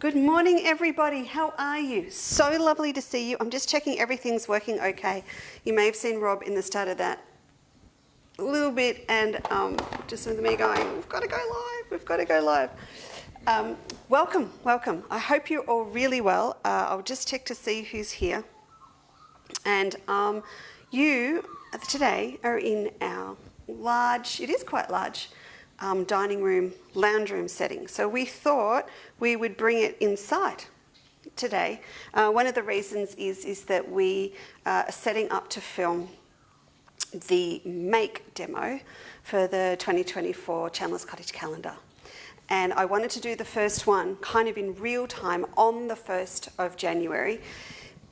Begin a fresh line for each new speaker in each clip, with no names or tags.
Good morning, everybody. How are you? So lovely to see you. I'm just checking everything's working okay. You may have seen Rob in the start of that a little bit, and just with me going, we've got to go live, we've got to go live. Welcome, welcome. I hope you're all really well. I'll just check to see who's here. And you today are in our large, it is quite large, dining room, lounge room setting. So we thought we would bring it inside today. One of the reasons is that we are setting up to film the make demo for the 2024 Chandler's Cottage calendar. And I wanted to do the first one kind of in real time on the 1st of January.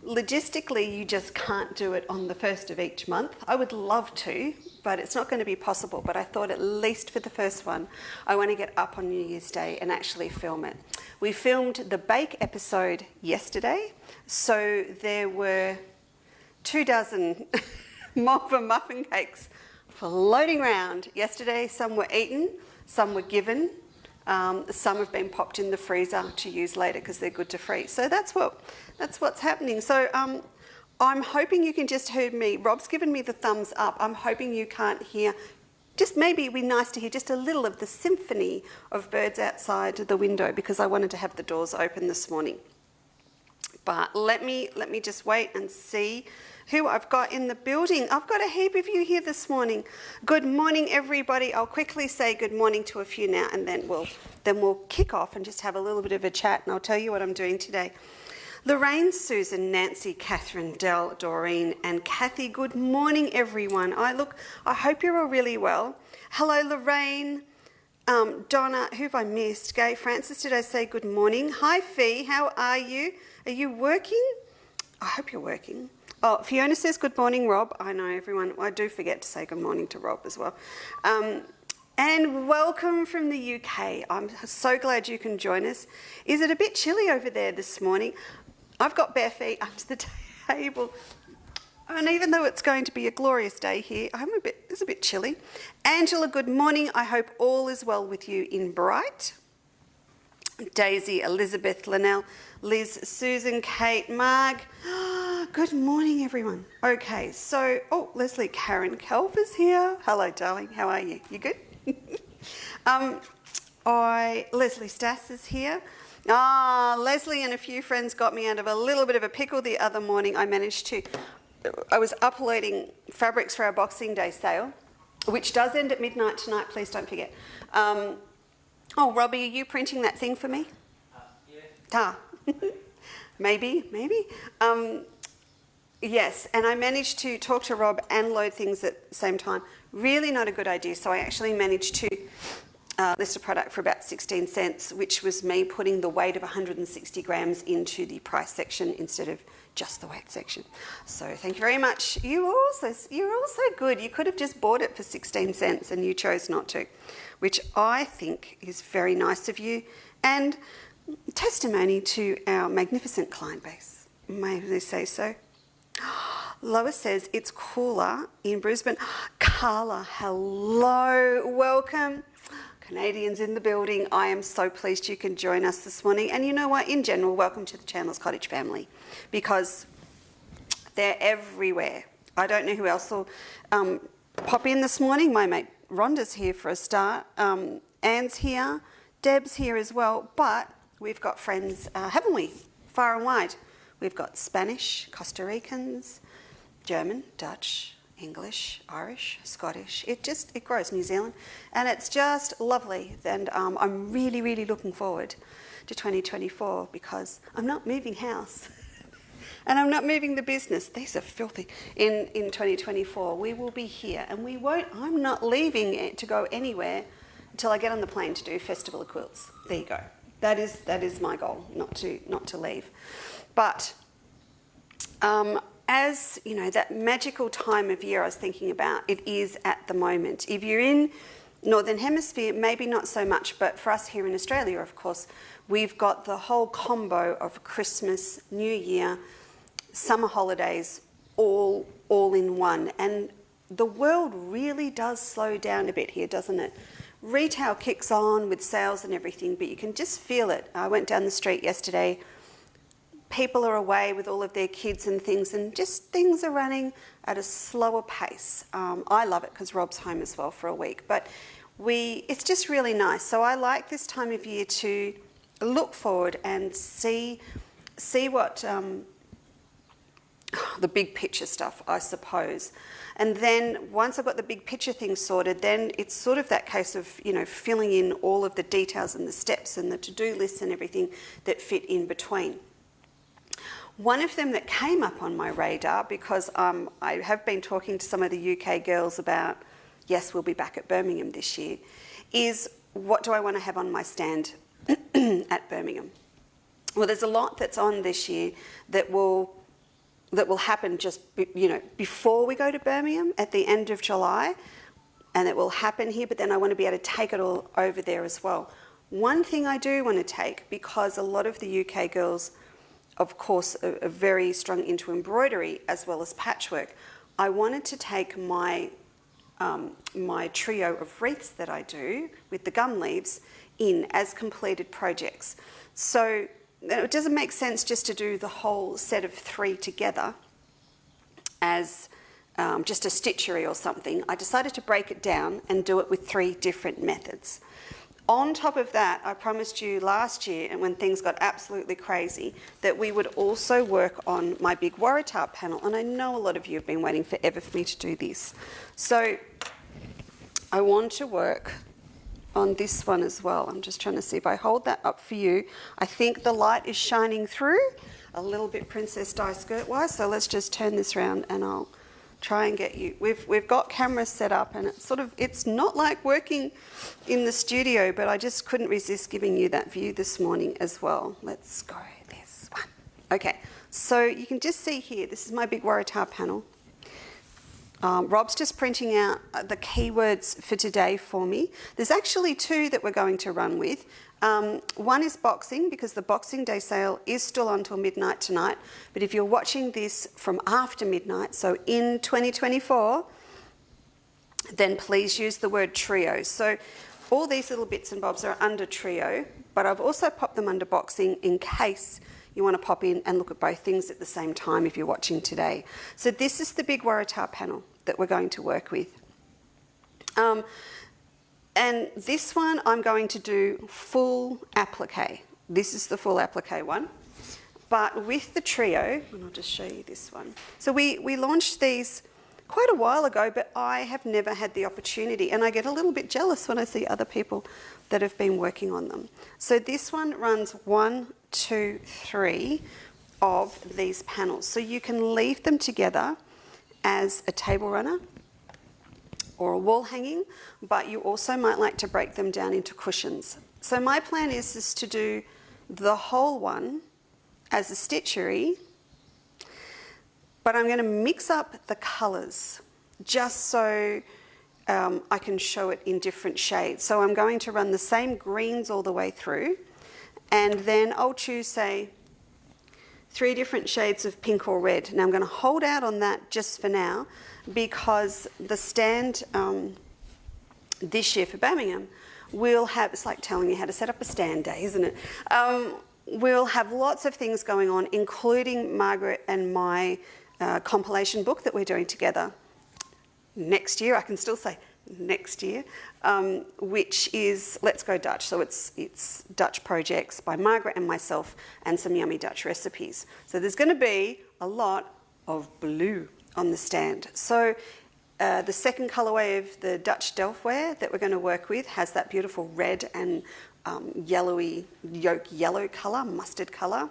Logistically, you just can't do it on the 1st of each month. I would love to, but it's not going to be possible. But I thought at least for the first one, I want to get up on New Year's Day and actually film it. We filmed the bake episode yesterday, so there were 24 Malva muffin cakes floating around yesterday. Some were eaten, some were given. Some have been popped in the freezer to use later because they're good to freeze. So that's what's happening. So I'm hoping you can just hear me. Rob's given me the thumbs up. I'm hoping you can't hear. Just maybe it'd be nice to hear just a little of the symphony of birds outside the window because I wanted to have the doors open this morning. But let me just wait and see who I've got in the building. I've got a heap of you here this morning. Good morning, everybody. I'll quickly say good morning to a few now, and then we'll kick off and just have a little bit of a chat, and I'll tell you what I'm doing today. Lorraine, Susan, Nancy, Catherine, Dell, Doreen, and Kathy. Good morning, everyone. I hope you're all really well. Hello, Lorraine. Donna, who have I missed? Gay, Francis, did I say good morning? Hi, Fee, how are you? Are you working? I hope you're working. Oh, Fiona says good morning, Rob. I know everyone, I do forget to say good morning to Rob as well. And welcome from the UK. I'm so glad you can join us. Is it a bit chilly over there this morning? I've got bare feet under the table. And even though it's going to be a glorious day here, it's a bit chilly. Angela, good morning. I hope all is well with you in Bright. Daisy, Elizabeth, Linnell, Liz, Susan, Kate, Marg. Good morning, everyone. Okay, so, Leslie, Karen Kelfer's here. Hello, darling. How are you? You good? Leslie Stass is here. Leslie and a few friends got me out of a little bit of a pickle the other morning. I was uploading fabrics for our Boxing Day sale, which does end at midnight tonight. Please don't forget. Robbie, are you printing that thing for me? Yeah. Maybe. Yes, and I managed to talk to Rob and load things at the same time. Really not a good idea, so I actually managed to list a product for about 16 cents, which was me putting the weight of 160 grams into the price section instead of just the weight section. So thank you very much. You're also good. You could have just bought it for 16 cents and you chose not to, which I think is very nice of you and testimony to our magnificent client base. May they say so? Lois says it's cooler in Brisbane. Carla, hello, welcome. Canadians in the building. I am so pleased you can join us this morning. And you know what? In general, welcome to the Chandler's Cottage family because they're everywhere. I don't know who else will pop in this morning. My mate Rhonda's here for a start. Anne's here. Deb's here as well. But we've got friends, haven't we? Far and wide. We've got Spanish, Costa Ricans, German, Dutch, English, Irish, Scottish. It grows, New Zealand. And it's just lovely. And I'm really, really looking forward to 2024 because I'm not moving house. And I'm not moving the business. These are filthy. In 2024, we will be here. And I'm not leaving it to go anywhere until I get on the plane to do Festival of Quilts. There you go. That is my goal, not to leave. But as you know, that magical time of year I was thinking about, it is at the moment. If you're in Northern Hemisphere, maybe not so much, but for us here in Australia, of course, we've got the whole combo of Christmas, New Year, summer holidays, all in one. And the world really does slow down a bit here, doesn't it? retail kicks on with sales and everything, but you can just feel it. I went down the street yesterday. People are away with all of their kids and things, and just things are running at a slower pace. I love it because Rob's home as well for a week, but it's just really nice. So I like this time of year to look forward and see what the big picture stuff, I suppose. And then once I've got the big picture thing sorted, then it's sort of that case of, you know, filling in all of the details and the steps and the to-do lists and everything that fit in between. One of them that came up on my radar, because I have been talking to some of the UK girls about, yes, we'll be back at Birmingham this year, is what do I want to have on my stand at Birmingham? Well, there's a lot that's on this year that will happen just, you know, before we go to Birmingham at the end of July, and it will happen here, but then I want to be able to take it all over there as well. One thing I do want to take, because a lot of the UK girls, of course, are very strong into embroidery as well as patchwork, I wanted to take my my trio of wreaths that I do with the gum leaves in as completed projects. So it doesn't make sense just to do the whole set of 3 together as just a stitchery or something. I decided to break it down and do it with 3 different methods. On top of that, I promised you last year, and when things got absolutely crazy, that we would also work on my big Waratah panel, and I know a lot of you have been waiting forever for me to do this. So I want to work on this one as well. I'm just trying to see if I hold that up for you. I think the light is shining through a little bit Princess Di skirt wise, so let's just turn this around and I'll try and get you. We've got cameras set up, and it's not like working in the studio, but I just couldn't resist giving you that view this morning as well. Let's go this one. Okay, so you can just see here, this is my big Waratah panel. Rob's just printing out the keywords for today for me. There's actually 2 that we're going to run with. One is boxing, because the Boxing Day sale is still on till midnight tonight. But if you're watching this from after midnight, so in 2024, then please use the word trio. So all these little bits and bobs are under trio, but I've also popped them under boxing in case you want to pop in and look at both things at the same time if you're watching today. So this is the big Waratah panel that we're going to work with. And this one I'm going to do full applique. This is the full applique one. But with the trio, and I'll just show you this one. So we launched these quite a while ago, but I have never had the opportunity, and I get a little bit jealous when I see other people that have been working on them. So this one runs 1, 2, 3 of these panels. So you can leave them together as a table runner or a wall hanging, but you also might like to break them down into cushions. So my plan is to do the whole one as a stitchery, but I'm going to mix up the colours just so I can show it in different shades. So I'm going to run the same greens all the way through, and then I'll choose, say, 3 different shades of pink or red. Now I'm going to hold out on that just for now, because the stand this year for Birmingham will have, it's like telling you how to set up a stand day, isn't it? We'll have lots of things going on, including Margaret and my compilation book that we're doing together next year. I can still say next year, which is Let's Go Dutch. So it's Dutch projects by Margaret and myself, and some yummy Dutch recipes. So there's going to be a lot of blue on the stand. So the second colourway of the Dutch Delftware that we're going to work with has that beautiful red and yellowy yolk yellow colour, mustard colour.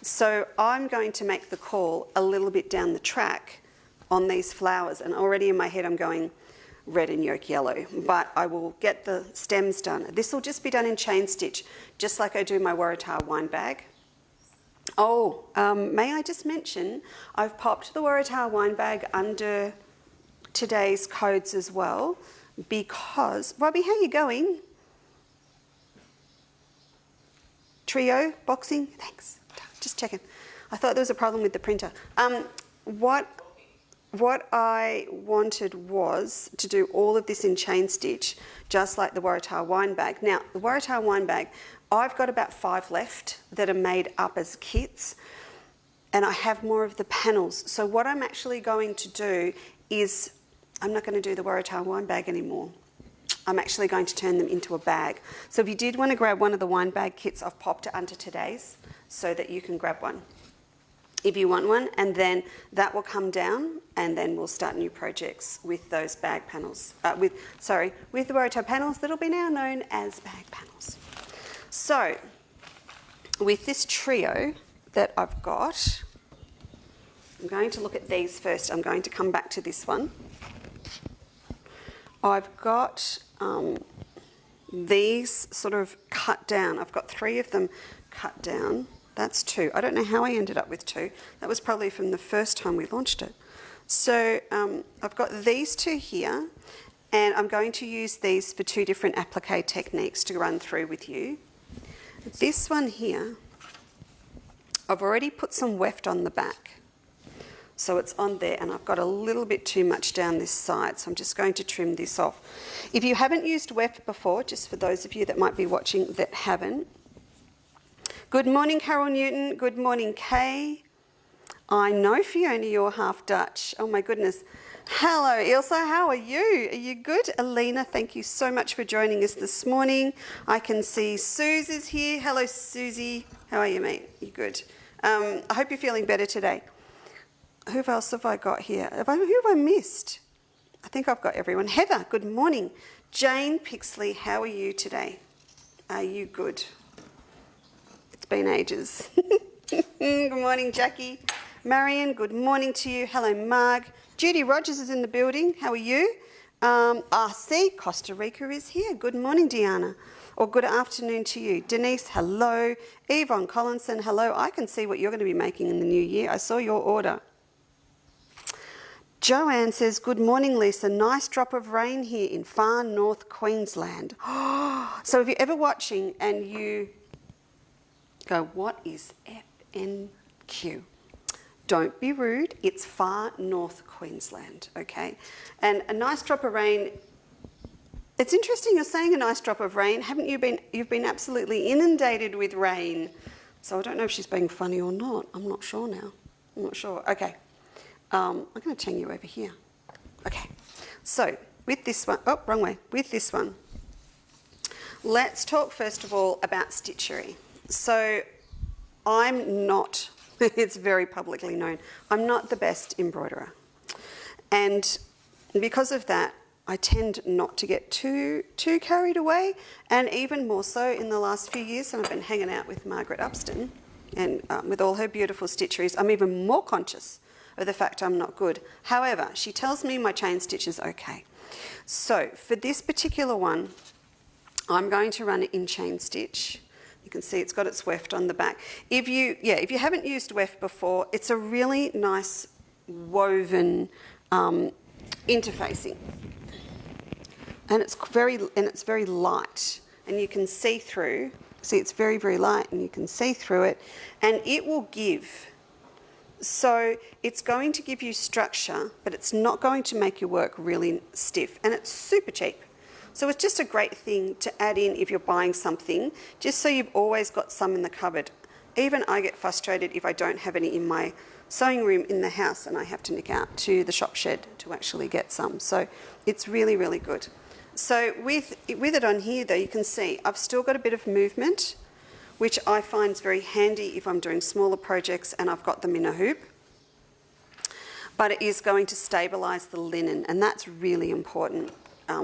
So I'm going to make the call a little bit down the track on these flowers, and already in my head I'm going red and yolk yellow, but I will get the stems done. This will just be done in chain stitch, just like I do my Waratah wine bag. Oh, may I just mention, I've popped the Waratah wine bag under today's codes as well, because, Robbie, how are you going? Trio, boxing, thanks. Just checking. I thought there was a problem with the printer. what I wanted was to do all of this in chain stitch, just like the Waratah wine bag. Now, the Waratah wine bag, I've got about 5 left that are made up as kits, and I have more of the panels. So what I'm actually going to do is, I'm not going to do the Waratah wine bag anymore. I'm actually going to turn them into a bag. So if you did want to grab one of the wine bag kits, I've popped it under today's so that you can grab one if you want one, and then that will come down, and then we'll start new projects with those bag panels, with the Waratah panels that'll be now known as bag panels. So with this trio that I've got, I'm going to look at these first. I'm going to come back to this one. I've got these sort of cut down. I've got 3 of them cut down. That's 2. I don't know how I ended up with 2. That was probably from the first time we launched it. So I've got these 2 here, and I'm going to use these for 2 different applique techniques to run through with you. This one here, I've already put some weft on the back. So it's on there, and I've got a little bit too much down this side, so I'm just going to trim this off. If you haven't used weft before, just for those of you that might be watching that haven't, good morning, Carol Newton. Good morning, Kay. I know, Fiona, you're half Dutch. Oh, my goodness. Hello, Ilsa. How are you? Are you good? Alina, thank you so much for joining us this morning. I can see Suze is here. Hello, Susie. How are you, mate? You good? I hope you're feeling better today. Who else have I got here? Who have I missed? I think I've got everyone. Heather, good morning. Jane Pixley, how are you today? Are you good? It's been ages. Good morning, Jackie. Marion, good morning to you. Hello, Marg. Judy Rogers is in the building. How are you? RC, Costa Rica is here. Good morning, Deanna. Or good afternoon to you. Denise, hello. Yvonne Collinson, hello. I can see what you're going to be making in the new year. I saw your order. Joanne says, good morning, Lisa. Nice drop of rain here in far north Queensland. So if you're ever watching and you go, what is FNQ? Don't be rude. It's far north Queensland, okay? And a nice drop of rain. It's interesting you're saying a nice drop of rain. Haven't you been? You've been absolutely inundated with rain. So I don't know if she's being funny or not. I'm not sure now. I'm not sure. Okay. I'm going to turn you over here. Okay. So with this one, oh, wrong way. With this one, let's talk first of all about stitchery. So I'm not, it's very publicly known, I'm not the best embroiderer. And because of that, I tend not to get too carried away, and even more so in the last few years, and I've been hanging out with Margaret Upston, and with all her beautiful stitcheries, I'm even more conscious of the fact I'm not good. However, she tells me my chain stitch is okay. So for this particular one, I'm going to run it in chain stitch. You can see it's got its weft on the back. If you haven't used weft before, it's a really nice woven interfacing, and it's very light, and you can see through. See, it's very, very light, and you can see through it, and it will give. So it's going to give you structure, but it's not going to make your work really stiff, and it's super cheap. So it's just a great thing to add in if you're buying something, just so you've always got some in the cupboard. Even I get frustrated if I don't have any in my sewing room in the house and I have to nick out to the shop shed to actually get some. So it's really, really good. So with it on here though, you can see I've still got a bit of movement, which I find is very handy if I'm doing smaller projects and I've got them in a hoop. But it is going to stabilise the linen, and that's really important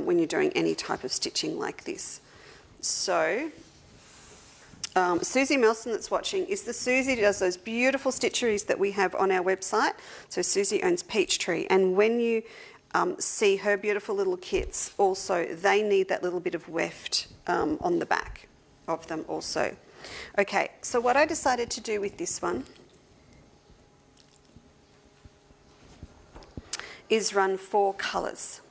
when you're doing any type of stitching like this. So Susie Melson that's watching is the Susie who does those beautiful stitcheries that we have on our website. So Susie owns Peachtree, and when you see her beautiful little kits, also they need that little bit of weft on the back of them also. Okay, so what I decided to do with this one is run 4 colours.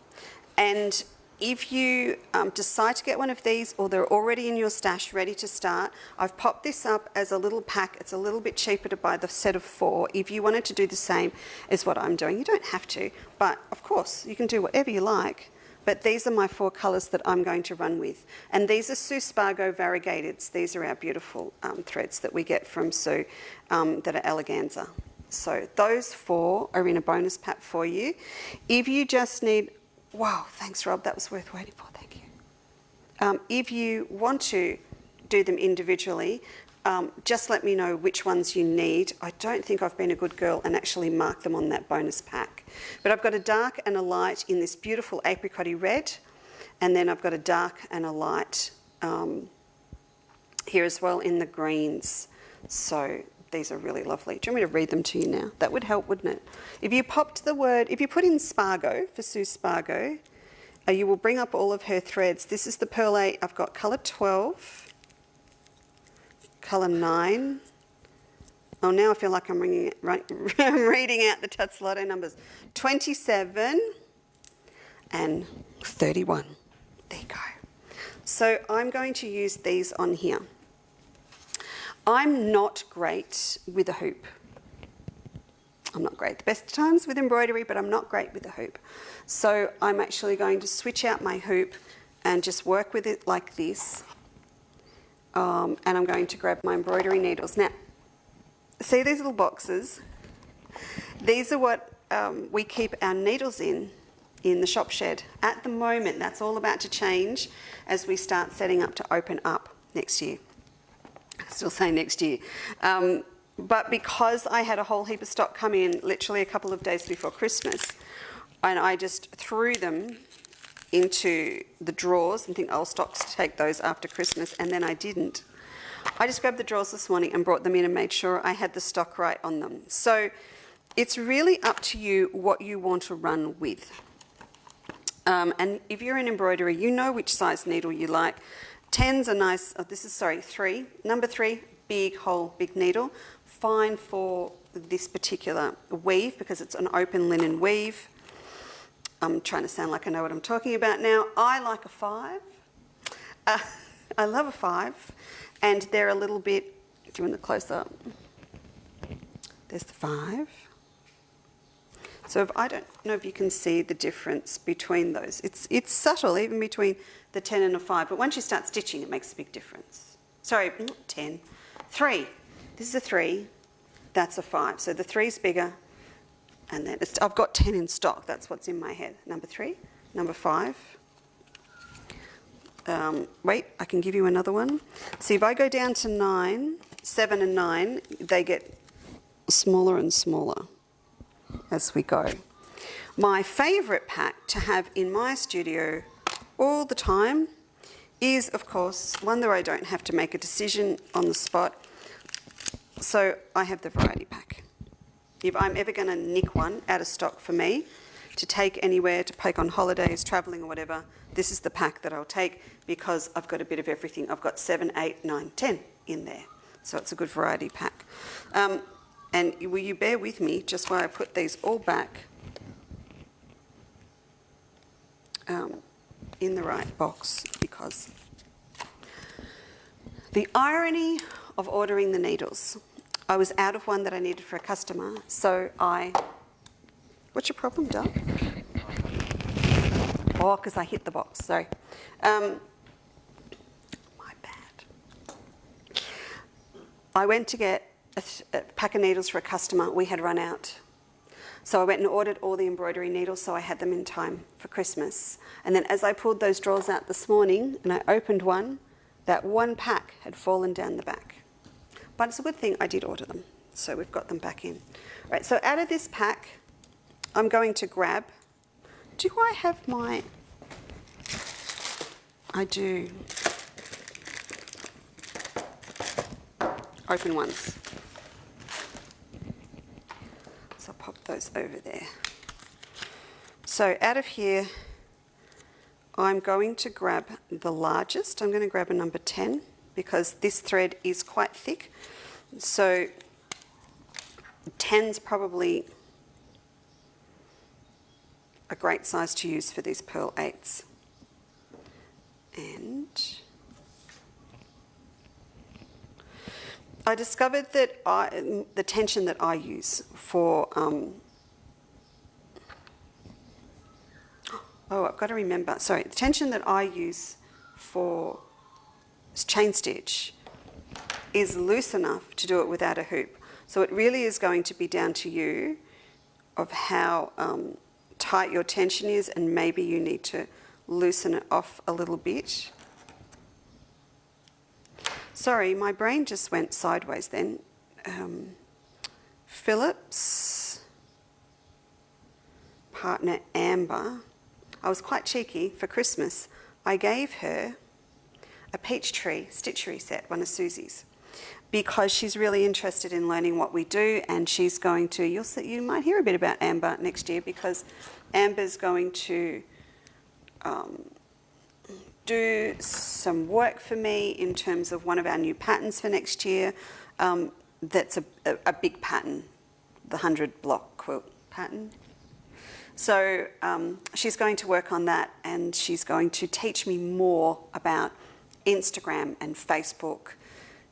And If you decide to get one of these or they're already in your stash ready to start, I've popped this up as a little pack. It's a little bit cheaper to buy the set of 4 if you wanted to do the same as what I'm doing. You don't have to, but of course you can do whatever you like. But these are my 4 colours that I'm going to run with. And these are Sue Spargo variegateds. These are our beautiful threads that we get from Sue that are eleganza. So those 4 are in a bonus pack for you. If you just need... Wow, thanks Rob, that was worth waiting for, thank you. If you want to do them individually, just let me know which ones you need. I don't think I've been a good girl and actually marked them on that bonus pack. But I've got a dark and a light in this beautiful apricot-y red, and then I've got a dark and a light here as well in the greens. So these are really lovely. Do you want me to read them to you now? That would help, wouldn't it? If you popped the word, if you put in Spargo for Sue Spargo, you will bring up all of her threads. This is the Pearl 8. I've got colour 12, colour 9. Oh, now I feel like I'm reading out the Tutslotto numbers. 27 and 31. There you go. So I'm going to use these on here. I'm not great with a hoop. I'm not great at the best of times with embroidery, but I'm not great with a hoop. So I'm actually going to switch out my hoop and just work with it like this. And I'm going to grab my embroidery needles. Now, see these little boxes? These are what we keep our needles in the shop shed. At the moment, that's all about to change as we start setting up to open up next year. Still saying next year. But because I had a whole heap of stock come in literally a couple of days before Christmas, and I just threw them into the drawers and think I'll stock to take those after Christmas, and then I didn't. I just grabbed the drawers this morning and brought them in and made sure I had the stock right on them. So it's really up to you what you want to run with. And if you're in embroidery, you know which size needle you like. 10s are nice. Oh, this is, sorry, 3. Number 3, big hole, big needle. Fine for this particular weave because it's an open linen weave. I'm trying to sound like I know what I'm talking about now. I like a 5. I love a 5. And they're a little bit, do you want the close up? There's the 5. So if, I don't know if you can see the difference between those. It's subtle, even between the 10 and a 5, but once you start stitching, it makes a big difference. Sorry, not 10. 3. This is a 3. That's a 5. So the 3's bigger, and then I've got 10 in stock. That's what's in my head. Number 3, number 5. Wait, I can give you another one. See, if I go down to 9, 7 and 9, they get smaller and smaller as we go. My favourite pack to have in my studio all the time is, of course, one that I don't have to make a decision on the spot. So I have the variety pack. If I'm ever going to nick one out of stock for me to take anywhere, to take on holidays, travelling or whatever, this is the pack that I'll take because I've got a bit of everything. I've got 7, 8, 9, 10 in there. So it's a good variety pack. And will you bear with me just while I put these all back in the right box, because the irony of ordering the needles. I was out of one that I needed for a customer, so what's your problem, Doug? Oh, because I hit the box, sorry. My bad. I went to get a pack of needles for a customer. We had run out. So I went and ordered all the embroidery needles so I had them in time for Christmas. And then as I pulled those drawers out this morning and I opened one, that one pack had fallen down the back. But it's a good thing I did order them. So we've got them back in. Right, so out of this pack, I'm going to grab, do I have my, I do. Open ones. So I'll pop those over there. So out of here, I'm going to grab the largest. I'm going to grab a number 10 because this thread is quite thick. So 10's probably a great size to use for these Pearl 8s. And I discovered that the tension that I use for, I've got to remember, sorry, the tension that I use for chain stitch is loose enough to do it without a hoop. So it really is going to be down to you of how tight your tension is, and maybe you need to loosen it off a little bit. Sorry, my brain just went sideways then. Philip's partner Amber, I was quite cheeky for Christmas. I gave her a peach tree stitchery set, one of Susie's, because she's really interested in learning what we do, and she's going to, you might hear a bit about Amber next year, because Amber's going to do some work for me in terms of one of our new patterns for next year. That's a big pattern, the 100 block quilt pattern. So she's going to work on that, and she's going to teach me more about Instagram and Facebook,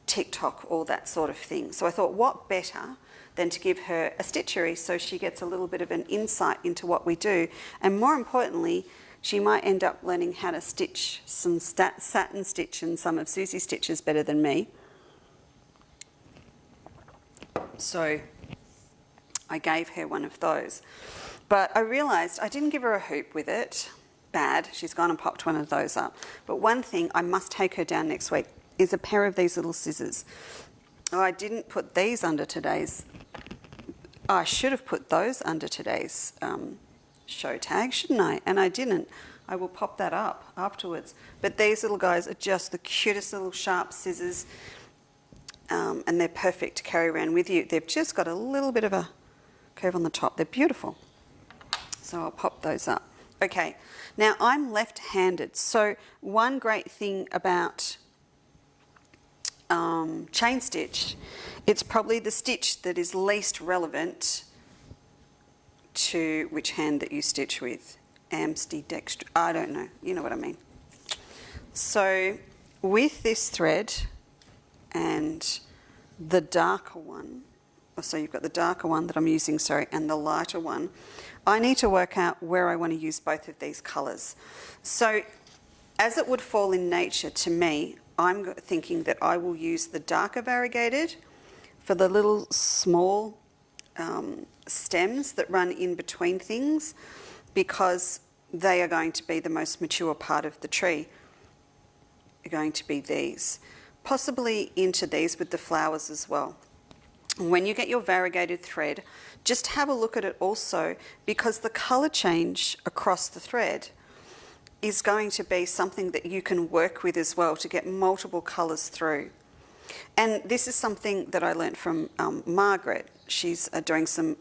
TikTok, all that sort of thing. So I thought, what better than to give her a stitchery so she gets a little bit of an insight into what we do, and more importantly, she might end up learning how to stitch some satin stitch and some of Susie's stitches better than me. So I gave her one of those. But I realised I didn't give her a hoop with it. Bad, she's gone and popped one of those up. But one thing I must take her down next week is a pair of these little scissors. Oh, I didn't put these under today's, I should have put those under today's show tag, shouldn't I? And I didn't. I will pop that up afterwards. But these little guys are just the cutest little sharp scissors, and they're perfect to carry around with you. They've just got a little bit of a curve on the top. They're beautiful. So I'll pop those up. Okay, now I'm left-handed. So one great thing about chain stitch, it's probably the stitch that is least relevant to which hand that you stitch with. Ambidextrous, I don't know, you know what I mean. So with this thread and the darker one, so you've got the darker one that I'm using, sorry, and the lighter one, I need to work out where I want to use both of these colours. So as it would fall in nature to me, I'm thinking that I will use the darker variegated for the little small stems that run in between things, because they are going to be the most mature part of the tree. Are going to be these. Possibly into these with the flowers as well. When you get your variegated thread, just have a look at it also, because the colour change across the thread is going to be something that you can work with as well to get multiple colours through. And this is something that I learnt from Margaret. She's doing some,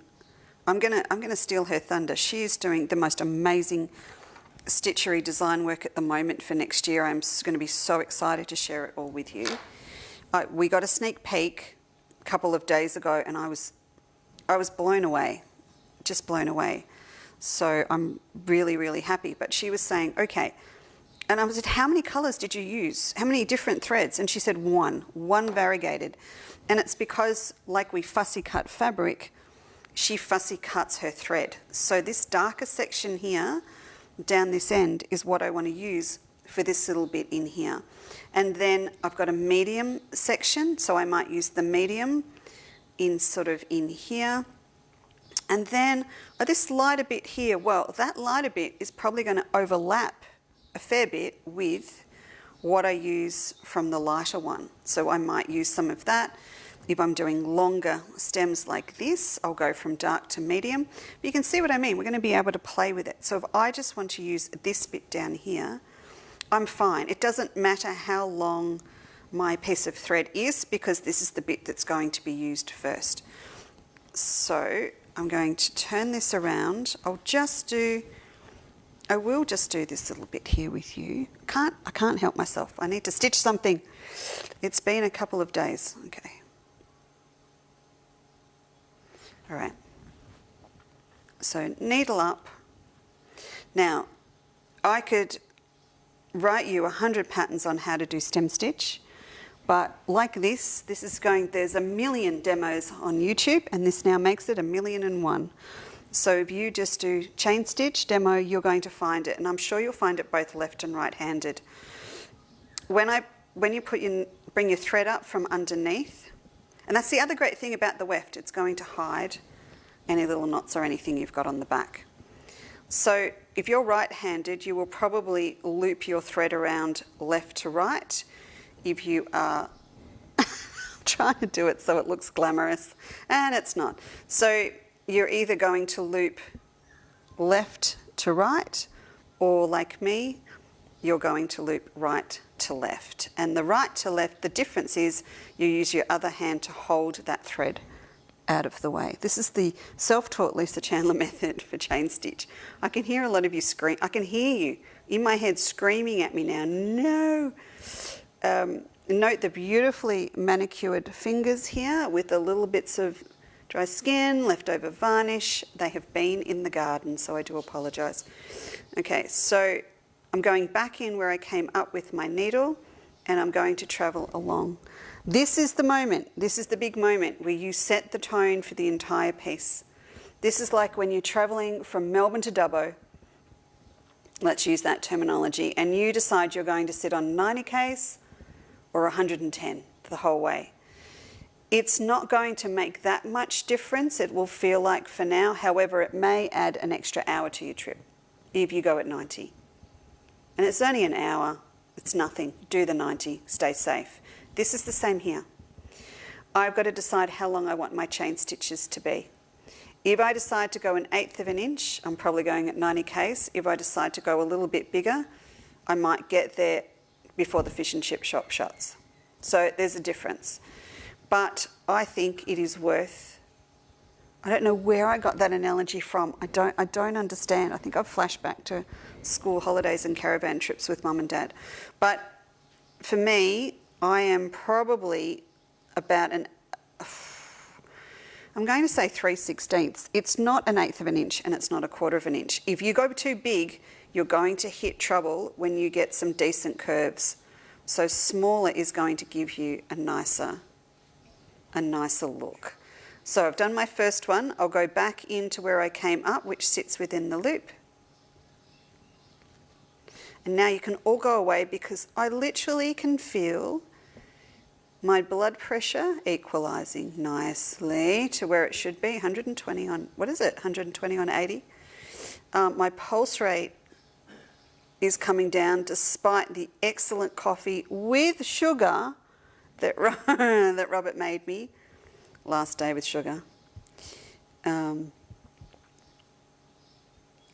I'm gonna steal her thunder. She is doing the most amazing stitchery design work at the moment for next year. I'm going to be so excited to share it all with you. We got a sneak peek a couple of days ago, and I was blown away, just blown away. So I'm really, really happy. But she was saying, okay, and I said, how many colours did you use? How many different threads? And she said one variegated. And it's because, like we fussy cut fabric, she fussy cuts her thread. So this darker section here, down this end, is what I want to use for this little bit in here. And then I've got a medium section, so I might use the medium in sort of in here. And then this lighter bit here, well, that lighter bit is probably going to overlap a fair bit with what I use from the lighter one. So I might use some of that. If I'm doing longer stems like this, I'll go from dark to medium. But you can see what I mean. We're going to be able to play with it. So if I just want to use this bit down here, I'm fine. It doesn't matter how long my piece of thread is, because this is the bit that's going to be used first. So I'm going to turn this around. I will just do this little bit here with you. I can't help myself. I need to stitch something. It's been a couple of days. Okay. All right. So needle up. Now, I could write you 100 patterns on how to do stem stitch. But like this is going, there's a million demos on YouTube, and this now makes it 1,000,001. So if you just do chain stitch demo, you're going to find it, and I'm sure you'll find it both left and right-handed. When you bring your thread up from underneath, and that's the other great thing about the weft, it's going to hide any little knots or anything you've got on the back. So if you're right-handed, you will probably loop your thread around left to right. If you are trying to do it so it looks glamorous, and it's not. So you're either going to loop left to right, or like me, you're going to loop right to left. And the right to left, the difference is you use your other hand to hold that thread out of the way. This is the self-taught Leesa Chandler method for chain stitch. I can hear a lot of you scream. I can hear you in my head screaming at me now, no. Note the beautifully manicured fingers here with the little bits of dry skin, leftover varnish. They have been in the garden, so I do apologise. Okay, so I'm going back in where I came up with my needle, and I'm going to travel along. This is the moment, this is the big moment where you set the tone for the entire piece. This is like when you're travelling from Melbourne to Dubbo, let's use that terminology, and you decide you're going to sit on 90 k's or 110 the whole way. It's not going to make that much difference, it will feel like for now, however it may add an extra hour to your trip if you go at 90. And it's only an hour, it's nothing, do the 90, stay safe. This is the same here. I've got to decide how long I want my chain stitches to be. If I decide to go 1/8 of an inch, I'm probably going at 90 k's. If I decide to go a little bit bigger, I might get there before the fish and chip shop shuts. So there's a difference. But I think it is worth, I don't know where I got that analogy from. I don't understand. I think I've flashed back to school holidays and caravan trips with mum and dad. But for me, I am probably about I'm going to say 3/16. It's not 1/8 of an inch and it's not 1/4 of an inch. If you go too big, you're going to hit trouble when you get some decent curves. So smaller is going to give you a nicer look. So I've done my first one. I'll go back into where I came up, which sits within the loop. And now you can all go away because I literally can feel my blood pressure equalising nicely to where it should be, 120 on, what is it, 120 on 80. My pulse rate is coming down despite the excellent coffee with sugar that Robert made me last day with sugar.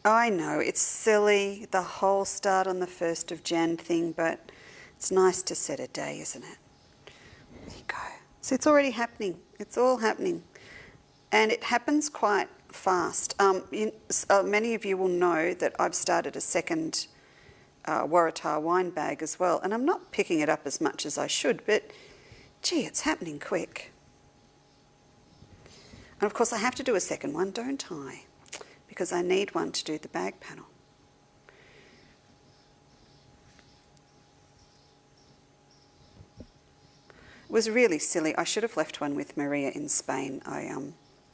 I know, it's silly, the whole start on the 1st of Jan thing, but it's nice to set a day, isn't it? There you go. So it's already happening. It's all happening. And it happens quite fast. Many of you will know that I've started a second Waratah wine bag as well, and I'm not picking it up as much as I should, but gee, it's happening quick. And of course I have to do a second one, don't I? Because I need one to do the bag panel. It was really silly. I should have left one with Maria in Spain. I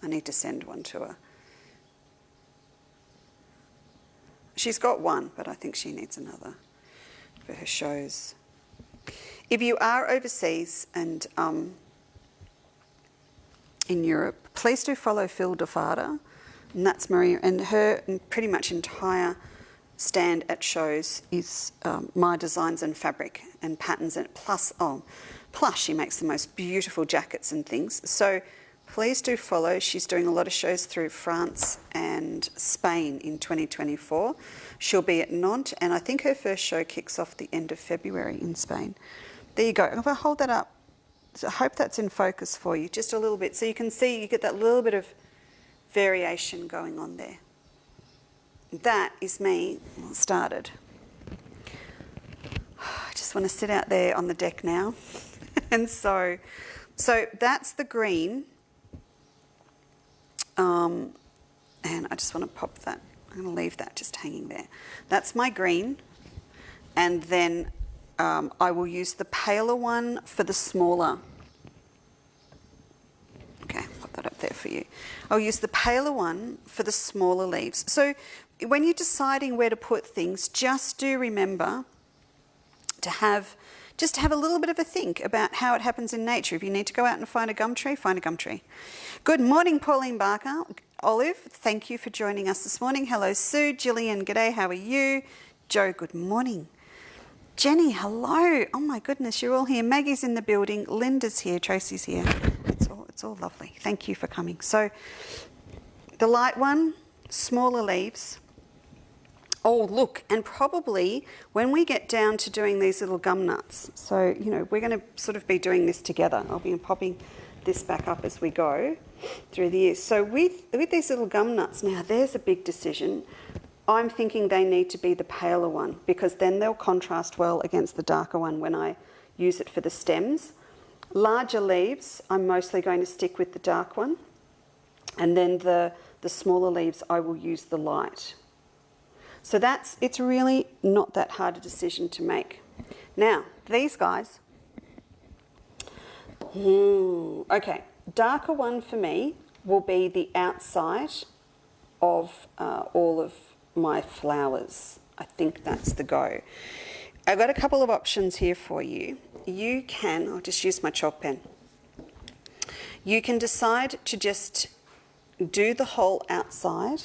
need to send one to her. She's got one, but I think she needs another for her shows. If you are overseas and in Europe, please do follow Phil DeFada, and that's Maria, and her pretty much entire stand at shows is my designs and fabric and patterns, and plus she makes the most beautiful jackets and things. So please do follow. She's doing a lot of shows through France and Spain in 2024. She'll be at Nantes, and I think her first show kicks off the end of February in Spain. There you go. If I hold that up, I hope that's in focus for you, just a little bit. So you can see, you get that little bit of variation going on there. That is me started. I just want to sit out there on the deck now. And so that's the green. And I just want to pop that. I'm going to leave that just hanging there. That's my green. and then I will use the paler one for the smaller. Okay, put that up there for you. I'll use the paler one for the smaller leaves. So when you're deciding where to put things, just do remember to have a little bit of a think about how it happens in nature. If you need to go out and find a gum tree, find a gum tree. Good morning, Pauline Barker. Olive, thank you for joining us this morning. Hello, Sue. Gillian, g'day, how are you? Joe, good morning. Jenny, hello. Oh my goodness, you're all here. Maggie's in the building. Linda's here. Tracy's here. It's all lovely. Thank you for coming. So the light one, smaller leaves. Oh, look, and probably when we get down to doing these little gum nuts, so, you know, we're going to sort of be doing this together. I'll be popping this back up as we go through the years. So with these little gum nuts, now there's a big decision. I'm thinking they need to be the paler one because then they'll contrast well against the darker one when I use it for the stems. Larger leaves, I'm mostly going to stick with the dark one. And then the smaller leaves, I will use the light. So it's really not that hard a decision to make. Now, these guys. Okay, darker one for me will be the outside of all of my flowers. I think that's the go. I've got a couple of options here for you. You can, I'll just use my chalk pen. You can decide to just do the whole outside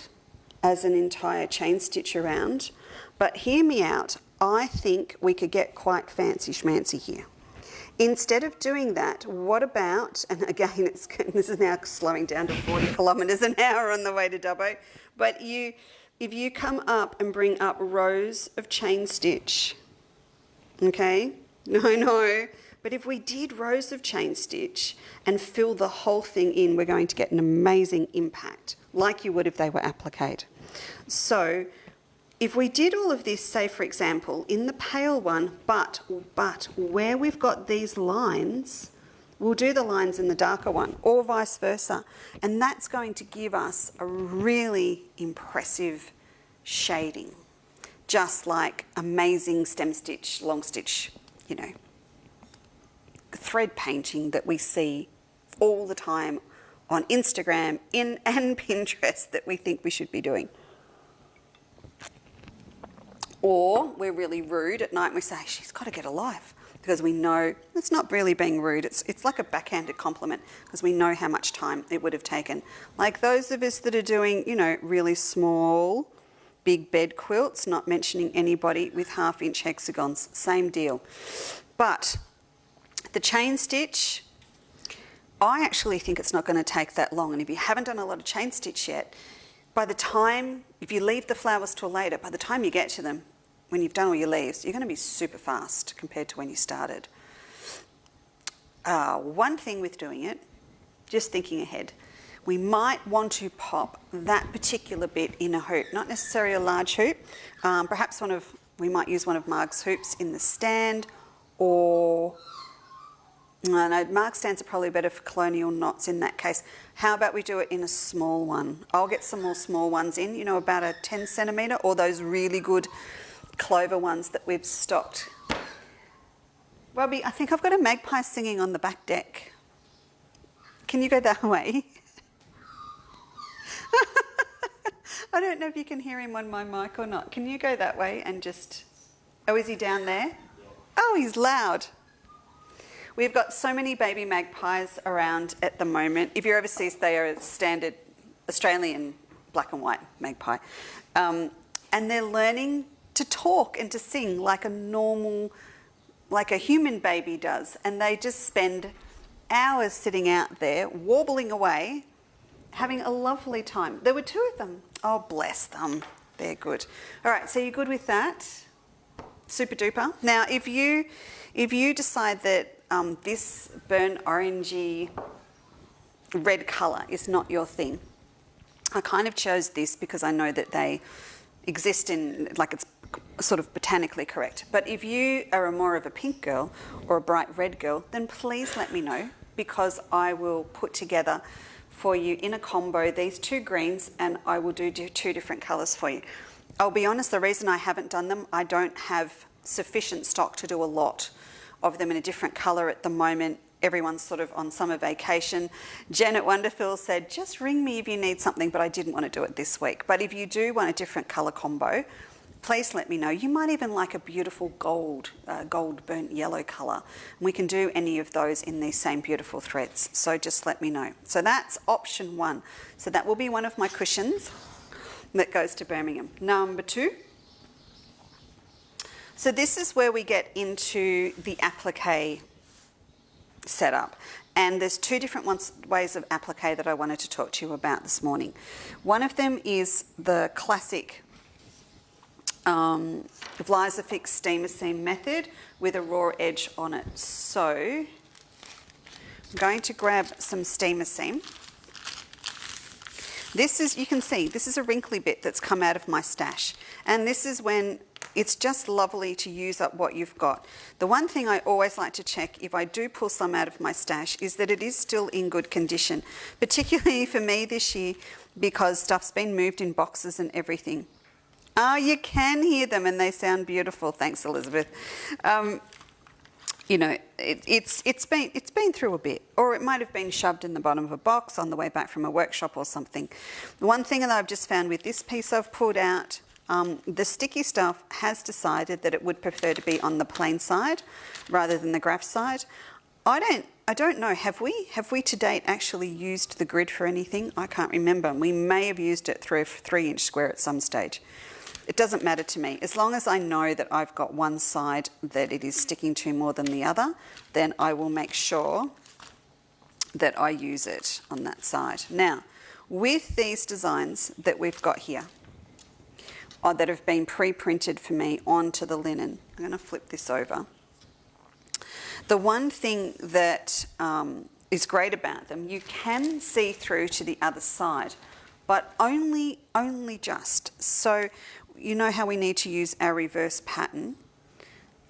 as an entire chain stitch around, but hear me out, I think we could get quite fancy schmancy here. Instead of doing that, what about, and again, this is now slowing down to 40 kilometres an hour on the way to Dubbo, but if you come up and bring up rows of chain stitch, okay, no, but if we did rows of chain stitch and fill the whole thing in, we're going to get an amazing impact, like you would if they were appliqued. So if we did all of this, say for example, in the pale one, but where we've got these lines, we'll do the lines in the darker one, or vice versa. And that's going to give us a really impressive shading, just like amazing stem stitch, long stitch, you know, thread painting that we see all the time on Instagram and Pinterest that we think we should be doing. Or we're really rude at night and we say, she's got to get a life, because we know it's not really being rude. It's like a backhanded compliment because we know how much time it would have taken. Like those of us that are doing, you know, really small, big bed quilts, not mentioning anybody with 1/2-inch hexagons, same deal. But the chain stitch, I actually think it's not going to take that long. And if you haven't done a lot of chain stitch yet, by the time, if you leave the flowers till later, by the time you get to them, when you've done all your leaves, you're going to be super fast compared to when you started. One thing with doing it, just thinking ahead, we might want to pop that particular bit in a hoop, not necessarily a large hoop. Perhaps we might use one of Marg's hoops in the stand, or no, Marg stands are probably better for colonial knots in that case. How about we do it in a small one? I'll get some more small ones in, you know, about a 10 centimetre, or those really good clover ones that we've stocked. Robbie, I think I've got a magpie singing on the back deck. Can you go that way? I don't know if you can hear him on my mic or not. Can you go that way and just... Oh, is he down there? Oh, he's loud. We've got so many baby magpies around at the moment. If you're overseas, they are a standard Australian black and white magpie. And they're learning to talk and to sing like a human baby does. And they just spend hours sitting out there, warbling away, having a lovely time. There were 2 of them. Oh, bless them. They're good. All right, so you're good with that? Super duper. Now, if you decide that this burnt orangey red colour is not your thing, I kind of chose this because I know that they exist in, like, it's sort of botanically correct. But if you are more of a pink girl or a bright red girl, then please let me know, because I will put together for you in a combo these 2 greens, and I will do 2 different colours for you. I'll be honest, the reason I haven't done them, I don't have sufficient stock to do a lot of them in a different colour at the moment. Everyone's sort of on summer vacation. Jen at Wonderful said, just ring me if you need something, but I didn't want to do it this week. But if you do want a different colour combo, please let me know. You might even like a beautiful gold burnt yellow colour. We can do any of those in these same beautiful threads. So just let me know. So that's option 1. So that will be one of my cushions that goes to Birmingham. Number 2. So this is where we get into the applique setup. And there's 2 different ways of applique that I wanted to talk to you about this morning. One of them is the classic Leesa Fix steamer seam method with a raw edge on it. So I'm going to grab some steamer seam. This is, you can see, this is a wrinkly bit that's come out of my stash. And this is when it's just lovely to use up what you've got. The one thing I always like to check if I do pull some out of my stash is that it is still in good condition, particularly for me this year because stuff's been moved in boxes and everything. Oh, you can hear them and they sound beautiful. Thanks, Elizabeth. You know, it's been through a bit, or it might have been shoved in the bottom of a box on the way back from a workshop or something. The one thing that I've just found with this piece I've pulled out, the sticky stuff has decided that it would prefer to be on the plain side rather than the graph side. I don't know, have we to date actually used the grid for anything? I can't remember. We may have used it through a 3-inch square at some stage. It doesn't matter to me. As long as I know that I've got one side that it is sticking to more than the other, then I will make sure that I use it on that side. Now, with these designs that we've got here, or that have been pre-printed for me onto the linen, I'm going to flip this over. The one thing that is great about them, you can see through to the other side, but only just. So you know how we need to use our reverse pattern.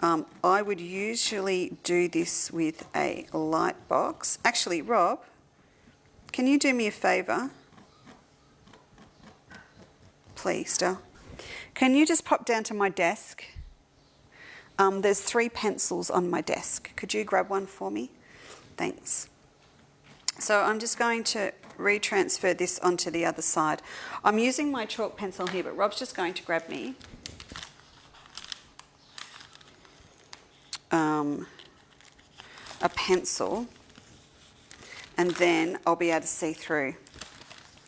I would usually do this with a light box. Actually, Rob, can you do me a favour? Please, Del. Can you just pop down to my desk? There's 3 pencils on my desk. Could you grab one for me? Thanks. So I'm just going to retransfer this onto the other side. I'm using my chalk pencil here, but Rob's just going to grab me a pencil, and then I'll be able to see through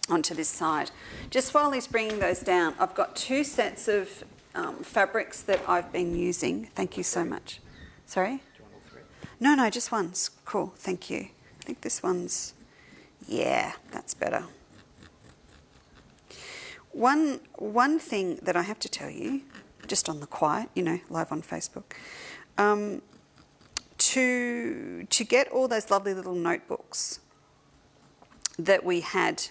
onto this side. Just while he's bringing those down, I've got 2 sets of fabrics that I've been using. Thank you so much. Sorry? Do you want all 3? No, just one's cool. Thank you. I think this one's, yeah, that's better. One thing that I have to tell you, just on the quiet, you know, live on Facebook, to get all those lovely little notebooks that we had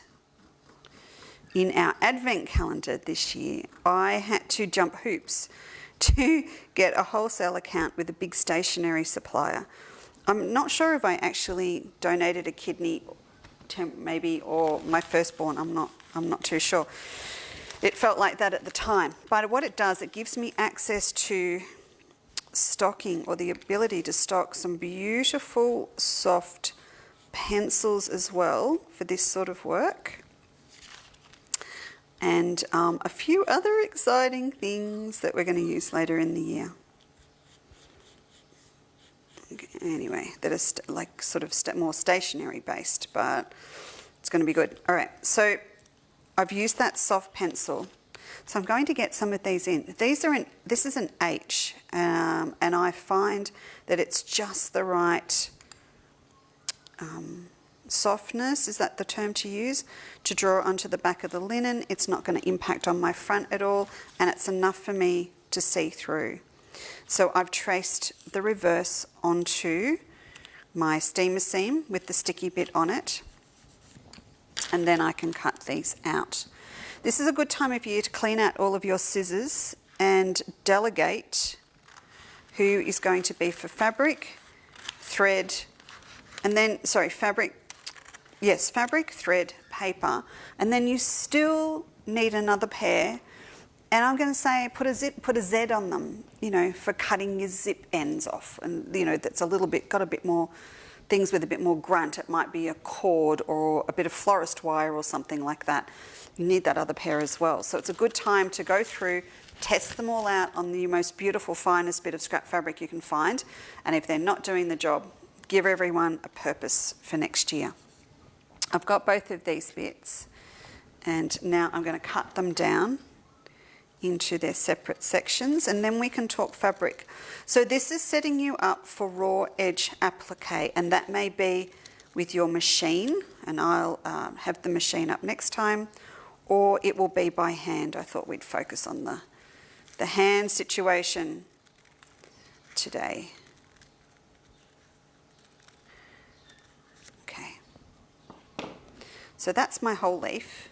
in our advent calendar this year, I had to jump hoops to get a wholesale account with a big stationery supplier. I'm not sure if I actually donated a kidney to maybe, or my firstborn, I'm not too sure. It felt like that at the time. But what it does, it gives me access to stocking, or the ability to stock some beautiful soft pencils as well for this sort of work. And a few other exciting things that we're going to use later in the year. Anyway, that is like sort of more stationery based, but it's going to be good. All right, so I've used that soft pencil. So I'm going to get some of these in. This is an H, and I find that it's just the right softness, is that the term to use, to draw onto the back of the linen. It's not going to impact on my front at all, and it's enough for me to see through. So I've traced the reverse onto my steamer seam with the sticky bit on it, and then I can cut these out. This is a good time of year to clean out all of your scissors and delegate who is going to be for fabric, thread, and then, fabric, thread, paper, and then you still need another pair, And I'm going to say put a Z on them, you know, for cutting your zip ends off. And, you know, that's a little bit, got a bit more, things with a bit more grunt. It might be a cord or a bit of florist wire or something like that. You need that other pair as well. So it's a good time to go through, test them all out on the most beautiful, finest bit of scrap fabric you can find. And if they're not doing the job, give everyone a purpose for next year. I've got both of these bits, and now I'm going to cut them down into their separate sections, and then we can talk fabric. So this is setting you up for raw edge applique, and that may be with your machine, and I'll have the machine up next time, or it will be by hand. I thought we'd focus on the hand situation today. Okay, so that's my whole leaf,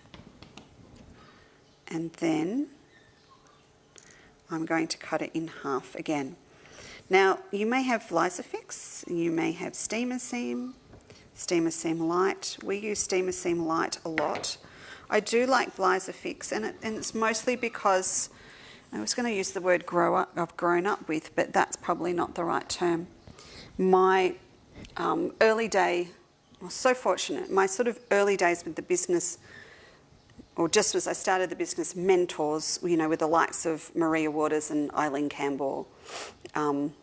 and then I'm going to cut it in half again. Now, you may have Leesa, you may have steamer seam light. We use steamer seam light a lot. I do like Leesa, and it's mostly because I was going to use the word I've grown up with, but that's probably not the right term. My early day, I was so fortunate, my sort of early days with the business, or just as I started the business, mentors, you know, with the likes of Maria Waters and Eileen Campbell, and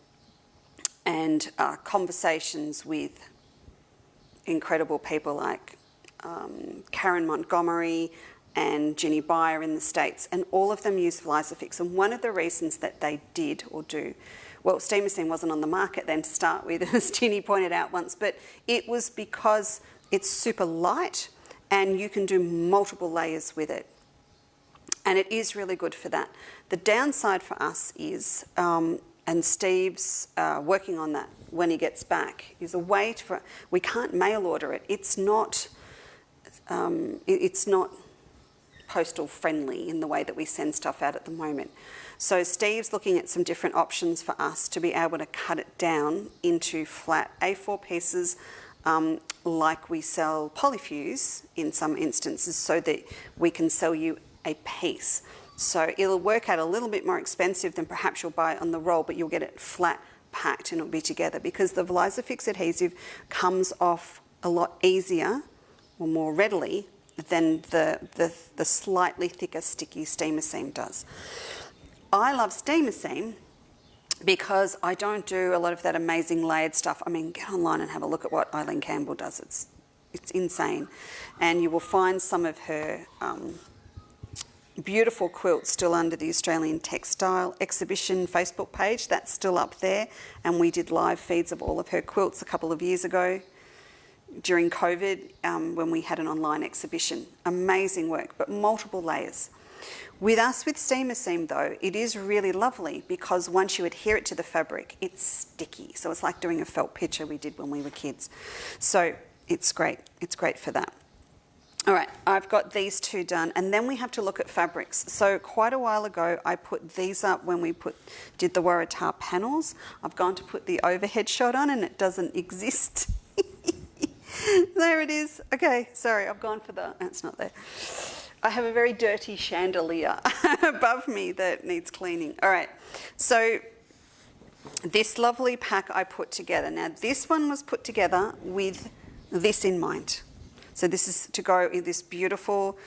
conversations with incredible people like Karen Montgomery and Ginny Byer in the States, and all of them used Leesa. And one of the reasons that they did or do, well, steamer seam wasn't on the market then to start with, as Ginny pointed out once, but it was because it's super light, and you can do multiple layers with it. And it is really good for that. The downside for us is, and Steve's working on that when he gets back, is a way to, we can't mail order it. It's not postal friendly in the way that we send stuff out at the moment. So Steve's looking at some different options for us to be able to cut it down into flat A4 pieces, like we sell Polyfuse in some instances, so that we can sell you a piece. So it'll work out a little bit more expensive than perhaps you'll buy it on the roll, but you'll get it flat packed and it'll be together, because the Leesa adhesive comes off a lot easier or more readily than the slightly thicker sticky steamer seam does. I love steamer seam because I don't do a lot of that amazing layered stuff. I mean, get online and have a look at what Eileen Campbell does. It's insane. And you will find some of her beautiful quilts still under the Australian Textile Exhibition Facebook page. That's still up there. And we did live feeds of all of her quilts a couple of years ago during COVID, when we had an online exhibition. Amazing work, but multiple layers. With us, with steamer seam though, it is really lovely because once you adhere it to the fabric, it's sticky. So it's like doing a felt picture we did when we were kids. So it's great. It's great for that. All right, I've got these two done, and then we have to look at fabrics. So quite a while ago, I put these up when we did the Waratah panels. I've gone to put the overhead shot on, and it doesn't exist. There it is. Okay, sorry, I've gone for it's not there. I have a very dirty chandelier above me that needs cleaning. All right, so this lovely pack I put together. Now, this one was put together with this in mind. So this is to go in this beautiful,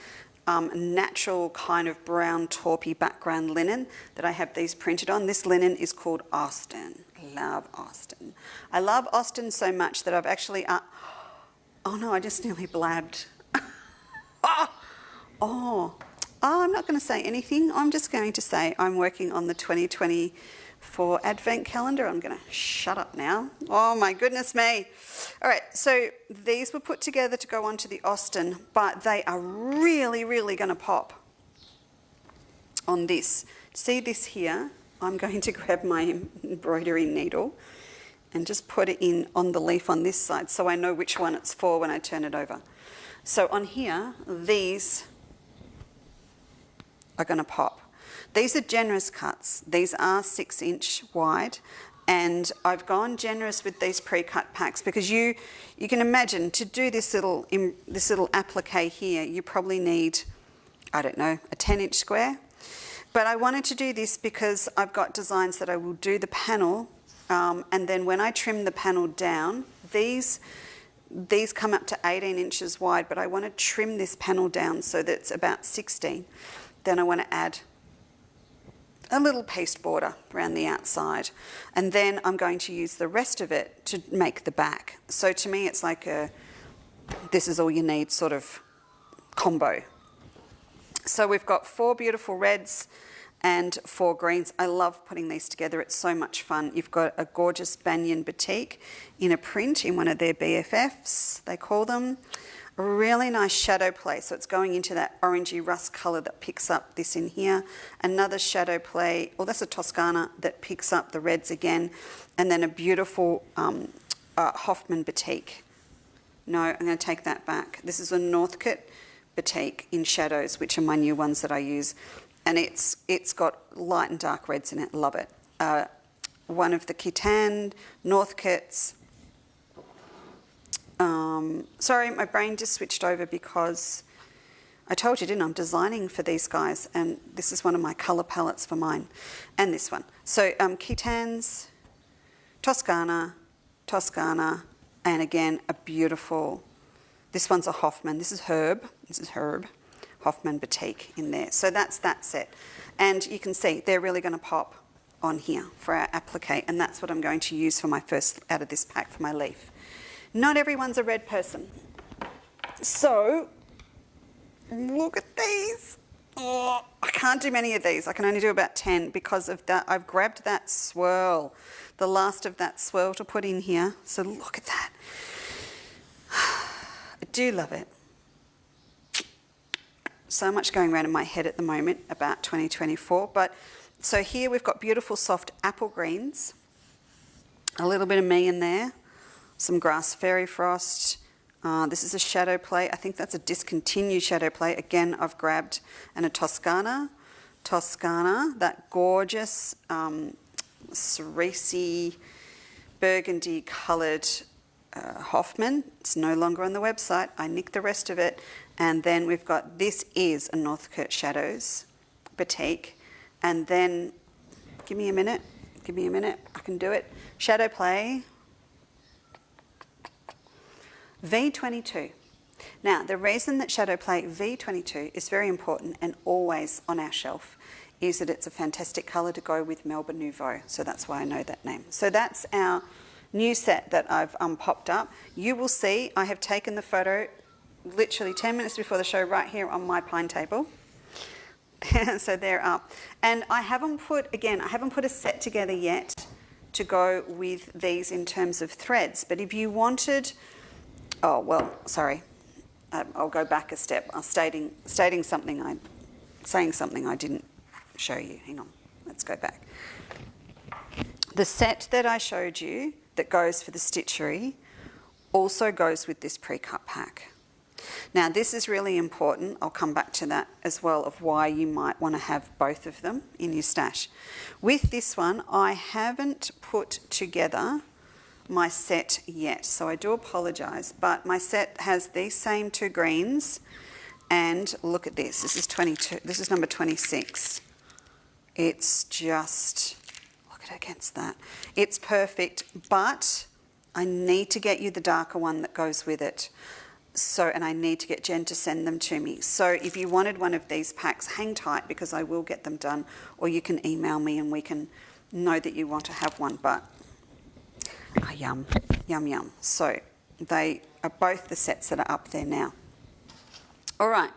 natural kind of brown taupey background linen that I have these printed on. This linen is called Austin. Love Austin. I love Austin so much that I've actually... oh no, I just nearly blabbed. I'm not going to say anything. I'm just going to say I'm working on the 2024 Advent calendar. I'm going to shut up now. Oh my goodness me. All right, so these were put together to go onto the Austin, but they are really, really going to pop on this. See this here? I'm going to grab my embroidery needle and just put it in on the leaf on this side so I know which one it's for when I turn it over. So on here, these are going to pop. These are generous cuts. These are 6-inch wide, and I've gone generous with these pre-cut packs because you can imagine to do this little applique here, you probably need, I don't know, a 10-inch square. But I wanted to do this because I've got designs that I will do the panel, and then when I trim the panel down, these come up to 18 inches wide, but I want to trim this panel down so that it's about 16. Then I want to add a little paste border around the outside, and then I'm going to use the rest of it to make the back. So to me it's like a this is all you need sort of combo. So we've got 4 beautiful reds and 4 greens. I love putting these together, it's so much fun. You've got a gorgeous banyan batik in a print in one of their BFFs, they call them. A really nice shadow play, so it's going into that orangey rust colour that picks up this in here. Another shadow play, that's a Toscana that picks up the reds again. And then a beautiful Hoffman batik. No, I'm going to take that back. This is a Northcote batik in shadows, which are my new ones that I use. And it's got light and dark reds in it, love it. One of the Khitan Northcotes. Sorry, my brain just switched over because I told you, didn't I? I'm designing for these guys, and this is one of my colour palettes for mine, and this one. So Khitans, Toscana, and again a beautiful, this one's a Hoffman, this is Herb, Hoffman batik in there. So that's that set. And you can see they're really going to pop on here for our applique, and that's what I'm going to use for my first out of this pack for my leaf. Not everyone's a red person. So, look at these. Oh, I can't do many of these. I can only do about 10 because of that. I've grabbed that swirl, the last of that swirl to put in here. So look at that. I do love it. So much going around in my head at the moment about 2024. But so here we've got beautiful soft apple greens, a little bit of me in there, some grass fairy frost. This is a shadow play. I think that's a discontinued shadow play. Again, I've grabbed a Toscana, that gorgeous cerise burgundy coloured Hoffman. It's no longer on the website. I nicked the rest of it. And then we've got, this is a Northcote Shadows batik. And then, give me a minute, I can do it. Shadow play. V22. Now, the reason that Shadow Play V22 is very important and always on our shelf is that it's a fantastic colour to go with Melbourne Nouveau. So that's why I know that name. So that's our new set that I've popped up. You will see I have taken the photo literally 10 minutes before the show right here on my pine table. So they're up. And I haven't put a set together yet to go with these in terms of threads. But if you wanted... Oh, well, sorry. I'll go back a step. I'm saying something I didn't show you. Hang on. Let's go back. The set that I showed you that goes for the stitchery also goes with this pre-cut pack. Now, this is really important. I'll come back to that as well of why you might want to have both of them in your stash. With this one, I haven't put together my set yet, so I do apologise, but my set has these same 2 greens, and look at this. This is 22. This is number 26. It's just, look at it against that. It's perfect, but I need to get you the darker one that goes with it. So, and I need to get Jen to send them to me. So if you wanted one of these packs, hang tight because I will get them done, or you can email me and we can know that you want to have one. But yum, yum, yum. So they are both the sets that are up there now. All right.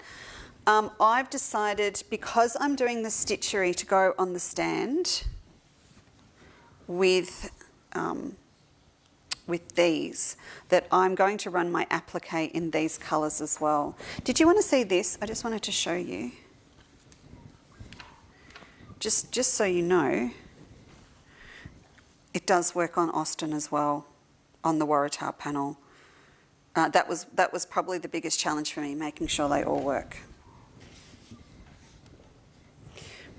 I've decided, because I'm doing the stitchery to go on the stand with these, that I'm going to run my applique in these colours as well. Did you want to see this? I just wanted to show you. Just so you know, it does work on Austin as well, on the Waratah panel. That was probably the biggest challenge for me, making sure they all work.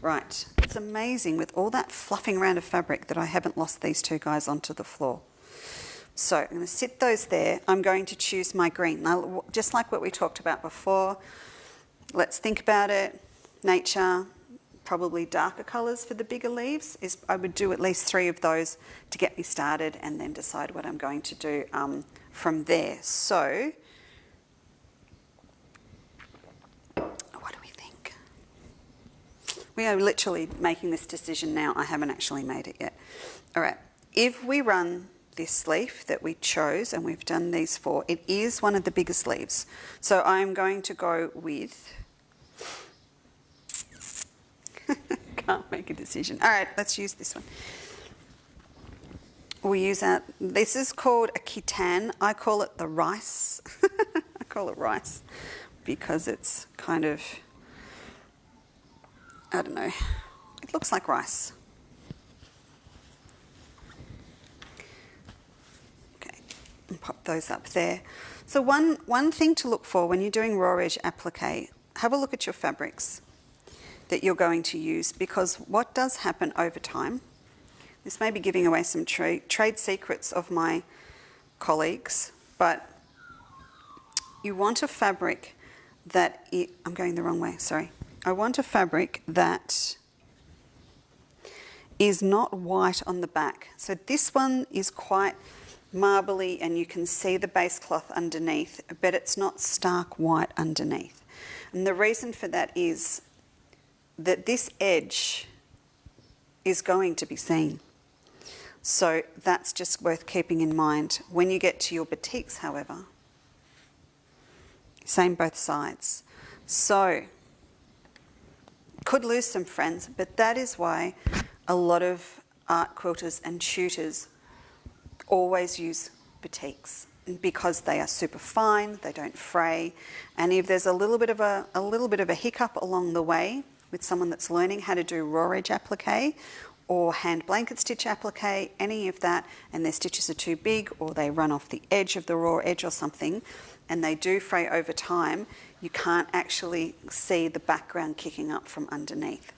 Right, it's amazing with all that fluffing around of fabric that I haven't lost these 2 guys onto the floor. So I'm going to sit those there. I'm going to choose my green. Now, just like what we talked about before, let's think about it. Nature, probably darker colours for the bigger leaves. I would do at least 3 of those to get me started and then decide what I'm going to do from there. So, what do we think? We are literally making this decision now. I haven't actually made it yet. All right, if we run this leaf that we chose, and we've done these 4, it is one of the biggest leaves. So I'm going to go with... Can't make a decision. All right, let's use this one. We'll use that. This is called a khitan. I call it the rice. I call it rice because it's kind of, I don't know, it looks like rice. Okay, and pop those up there. So one thing to look for when you're doing raw edge applique, have a look at your fabrics that you're going to use, because what does happen over time, this may be giving away some trade secrets of my colleagues, but you want a fabric that, I'm going the wrong way, sorry. I want a fabric that is not white on the back. So this one is quite marbly and you can see the base cloth underneath, but it's not stark white underneath. And the reason for that is that this edge is going to be seen. So that's just worth keeping in mind. When you get to your batiks, however, same both sides. So, could lose some friends, but that is why a lot of art quilters and tutors always use batiks, because they are super fine, they don't fray, and if there's a little bit of a hiccup along the way, with someone that's learning how to do raw edge applique or hand blanket stitch applique, any of that, and their stitches are too big or they run off the edge of the raw edge or something, and they do fray over time, you can't actually see the background kicking up from underneath.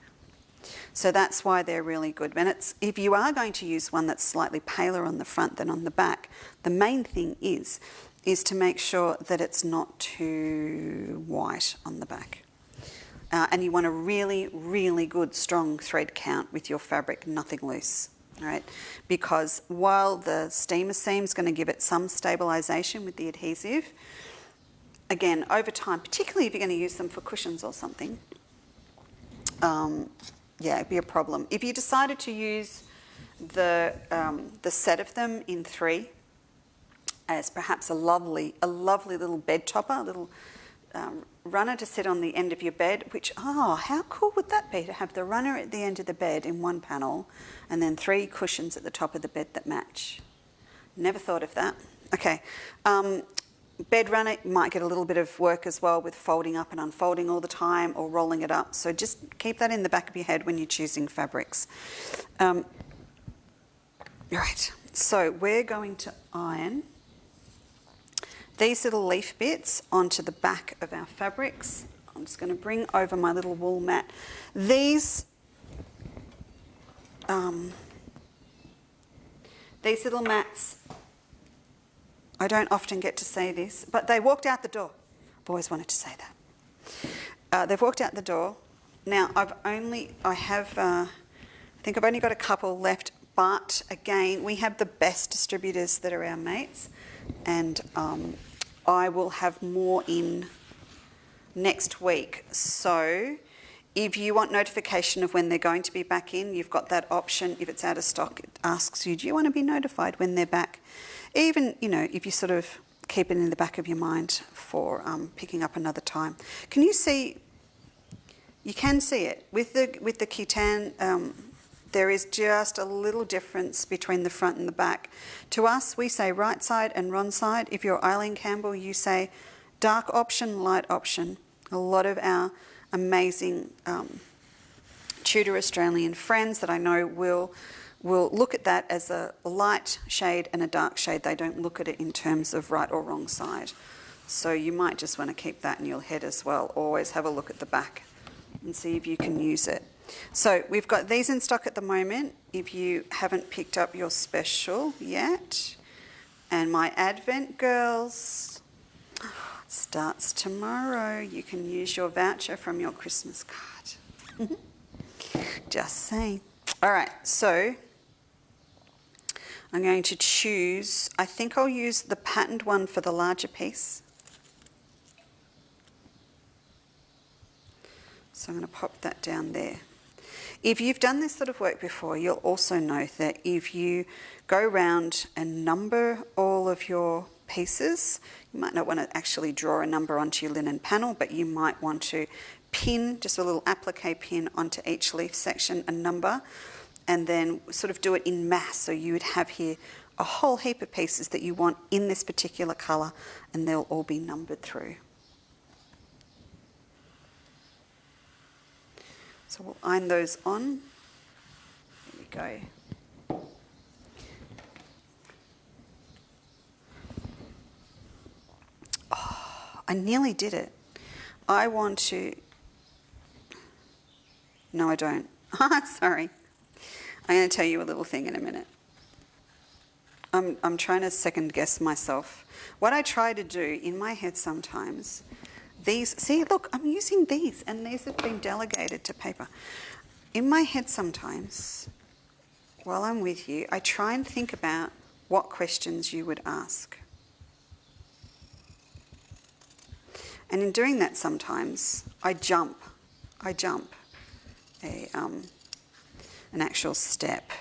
So that's why they're really good. And if you are going to use one that's slightly paler on the front than on the back, the main thing is to make sure that it's not too white on the back. And you want a really, really good strong thread count with your fabric, nothing loose, all right? Because while the steamer seam is going to give it some stabilisation with the adhesive, again, over time, particularly if you're going to use them for cushions or something, yeah, it'd be a problem. If you decided to use the set of them in 3 as perhaps a lovely little bed topper, a little runner to sit on the end of your bed, which, how cool would that be to have the runner at the end of the bed in one panel and then 3 cushions at the top of the bed that match. Never thought of that. Okay, bed runner might get a little bit of work as well with folding up and unfolding all the time or rolling it up, so just keep that in the back of your head when you're choosing fabrics. Right, so we're going to iron these little leaf bits onto the back of our fabrics. I'm just going to bring over my little wool mat. These little mats, I don't often get to say this, but they walked out the door. I've always wanted to say that. They've walked out the door. Now, I think I've only got a couple left, but again, we have the best distributors that are our mates, and I will have more in next week. So if you want notification of when they're going to be back in, you've got that option. If it's out of stock, it asks you, do you want to be notified when they're back? Even, if you sort of keep it in the back of your mind for picking up another time. Can you see? You can see it with the khitan. There is just a little difference between the front and the back. To us, we say right side and wrong side. If you're Eileen Campbell, you say dark option, light option. A lot of our amazing Tudor Australian friends that I know will look at that as a light shade and a dark shade. They don't look at it in terms of right or wrong side. So you might just want to keep that in your head as well. Always have a look at the back and see if you can use it. So we've got these in stock at the moment if you haven't picked up your special yet. And my Advent girls starts tomorrow. You can use your voucher from your Christmas card. Just saying. All right, so I'm going to choose, I think I'll use the patterned one for the larger piece. So I'm going to pop that down there. If you've done this sort of work before, you'll also know that if you go around and number all of your pieces, you might not want to actually draw a number onto your linen panel, but you might want to pin, just a little applique pin onto each leaf section, a number, and then sort of do it in mass. So you would have here a whole heap of pieces that you want in this particular colour, and they'll all be numbered through. So we'll iron those on. There we go. Oh, I nearly did it. I want to... No, I don't. Sorry. I'm going to tell you a little thing in a minute. I'm trying to second guess myself. What I try to do in my head sometimes, these, see, look, I'm using these, and these have been delegated to paper. In my head sometimes, while I'm with you, I try and think about what questions you would ask. And in doing that sometimes, I jump an actual step.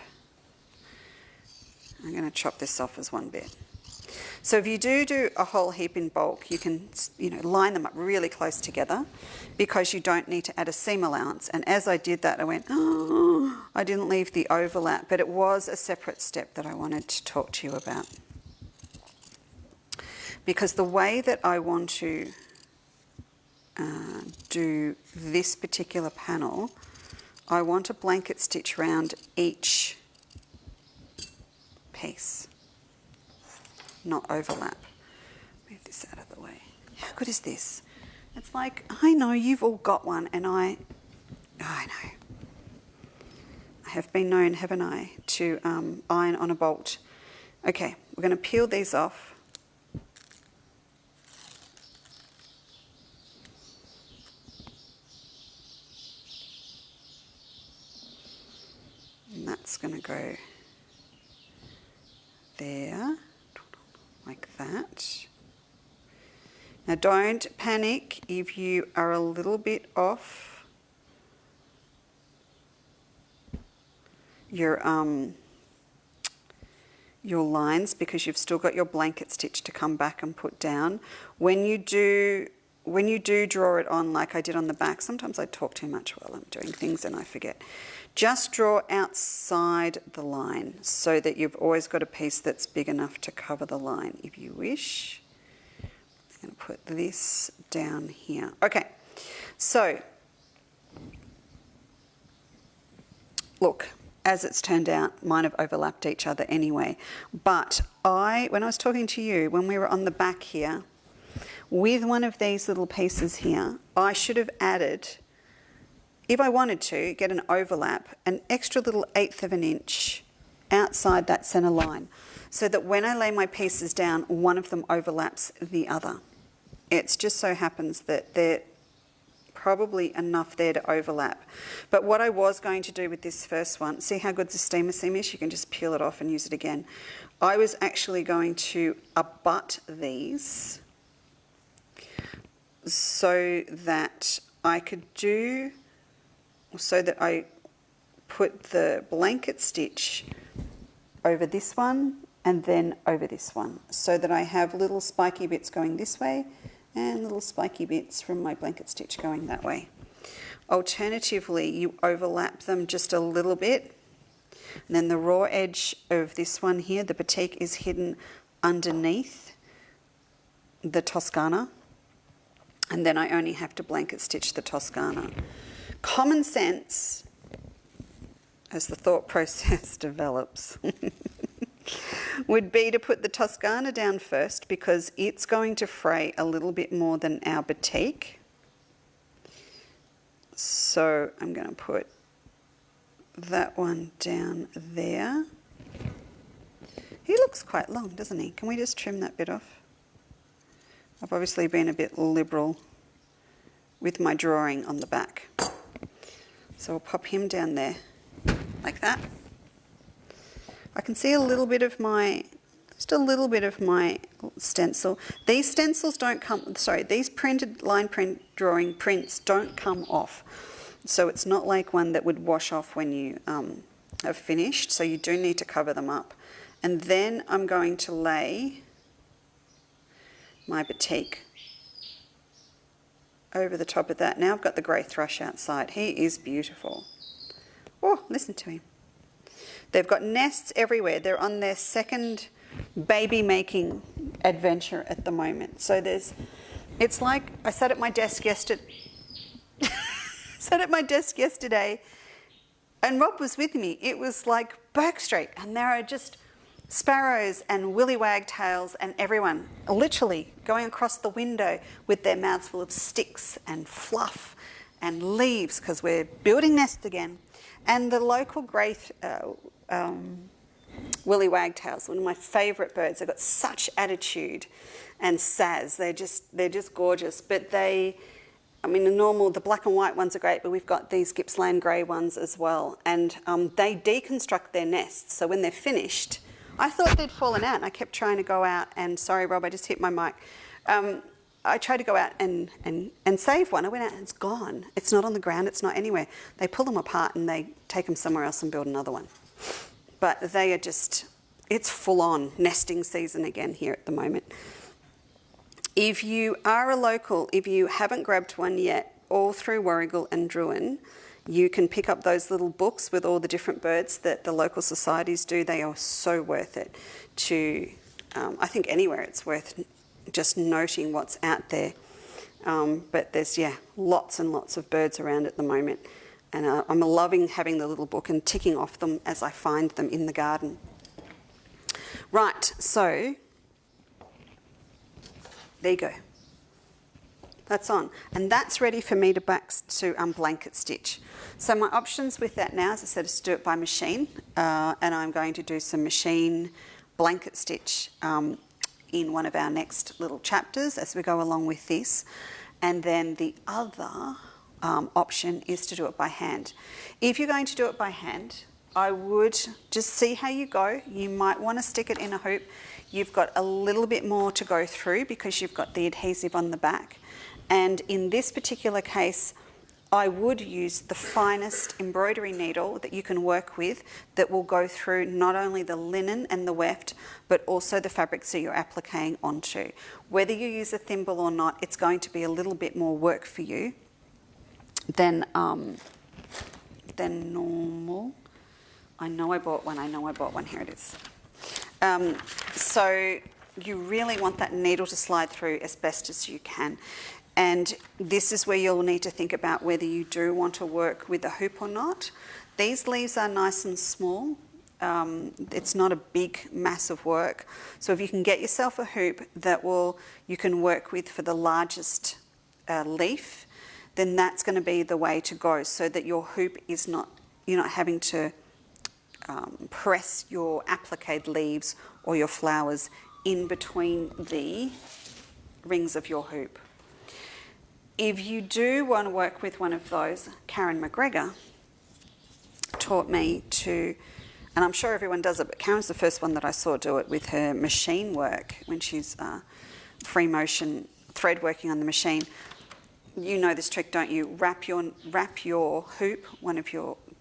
I'm going to chop this off as one bit. So if you do a whole heap in bulk, you can, line them up really close together because you don't need to add a seam allowance. And as I did that, I went, oh, I didn't leave the overlap, but it was a separate step that I wanted to talk to you about. Because the way that I want to do this particular panel, I want a blanket stitch around each piece, not overlap. Move this out of the way. How good is this? It's like, I know you've all got one, and I know. I have been known, haven't I, to iron on a bolt. Okay, we're going to peel these off. And that's going to go there, like that. Now don't panic if you are a little bit off your lines because you've still got your blanket stitch to come back and put down. When you do draw it on like I did on the back, sometimes I talk too much while I'm doing things and I forget. Just draw outside the line so that you've always got a piece that's big enough to cover the line if you wish. I'm going to put this down here. Okay, so look, as it's turned out, mine have overlapped each other anyway. But when I was talking to you, when we were on the back here, with one of these little pieces here, I should have added, if I wanted to get an overlap, an extra little 1/8 of an inch outside that centre line, so that when I lay my pieces down, one of them overlaps the other. It's just so happens that they're probably enough there to overlap. But what I was going to do with this first one, see how good the steamer seam is? You can just peel it off and use it again. I was actually going to abut these so that I put the blanket stitch over this one and then over this one, so that I have little spiky bits going this way and little spiky bits from my blanket stitch going that way. Alternatively, you overlap them just a little bit, and then the raw edge of this one here, the batik, is hidden underneath the Toscana, and then I only have to blanket stitch the Toscana. Common sense, as the thought process develops, would be to put the Toscana down first because it's going to fray a little bit more than our batik. So I'm going to put that one down there. He looks quite long, doesn't he? Can we just trim that bit off? I've obviously been a bit liberal with my drawing on the back. So we'll pop him down there like that. I can see a little bit of my, just a little bit of my stencil. These stencils don't come, sorry, these printed line print drawing prints don't come off. So it's not like one that would wash off when you have finished. So you do need to cover them up. And then I'm going to lay my batik over the top of that. Now I've got the grey thrush outside. He is beautiful. Oh, listen to him. They've got nests everywhere. They're on their second baby making adventure at the moment. So it's like, I sat at my desk yesterday, and Rob was with me. It was like Burke Street, and there are just sparrows and willy wagtails and everyone literally going across the window with their mouths full of sticks and fluff and leaves because we're building nests again. And the local grey willy wagtails, one of my favourite birds. They've got such attitude and saz. They're just gorgeous. But the black and white ones are great, but we've got these Gippsland grey ones as well. And they deconstruct their nests. So when they're finished, I thought they'd fallen out. And I kept trying to go out and, sorry Rob, I just hit my mic. I tried to go out and save one. I went out and it's gone. It's not on the ground. It's not anywhere. They pull them apart and they take them somewhere else and build another one. But they are just, it's full on nesting season again here at the moment. If you are a local, if you haven't grabbed one yet, all through Warragul and Druin, you can pick up those little books with all the different birds that the local societies do. They are so worth it to, I think anywhere it's worth just noting what's out there. But there's, lots and lots of birds around at the moment. And I'm loving having the little book and ticking off them as I find them in the garden. Right, so there you go. That's on. And that's ready for me to blanket stitch. So my options with that now, as I said, is to do it by machine. And I'm going to do some machine blanket stitch in one of our next little chapters as we go along with this. And then the other option is to do it by hand. If you're going to do it by hand, I would just see how you go. You might want to stick it in a hoop. You've got a little bit more to go through because you've got the adhesive on the back. And in this particular case, I would use the finest embroidery needle that you can work with that will go through not only the linen and the weft, but also the fabrics that you're appliquing onto. Whether you use a thimble or not, it's going to be a little bit more work for you than normal. I know I bought one, here it is. So you really want that needle to slide through as best as you can. And this is where you'll need to think about whether you do want to work with a hoop or not. These leaves are nice and small. It's not a big, massive work. So if you can get yourself a hoop that you can work with for the largest leaf, then that's going to be the way to go, so that your hoop is not, you're not having to press your appliqued leaves or your flowers in between the rings of your hoop. If you do want to work with one of those, Karen McGregor taught me to, and I'm sure everyone does it, but Karen's the first one that I saw do it with her machine work when she's free motion thread working on the machine. You know this trick, don't you? Wrap your hoop,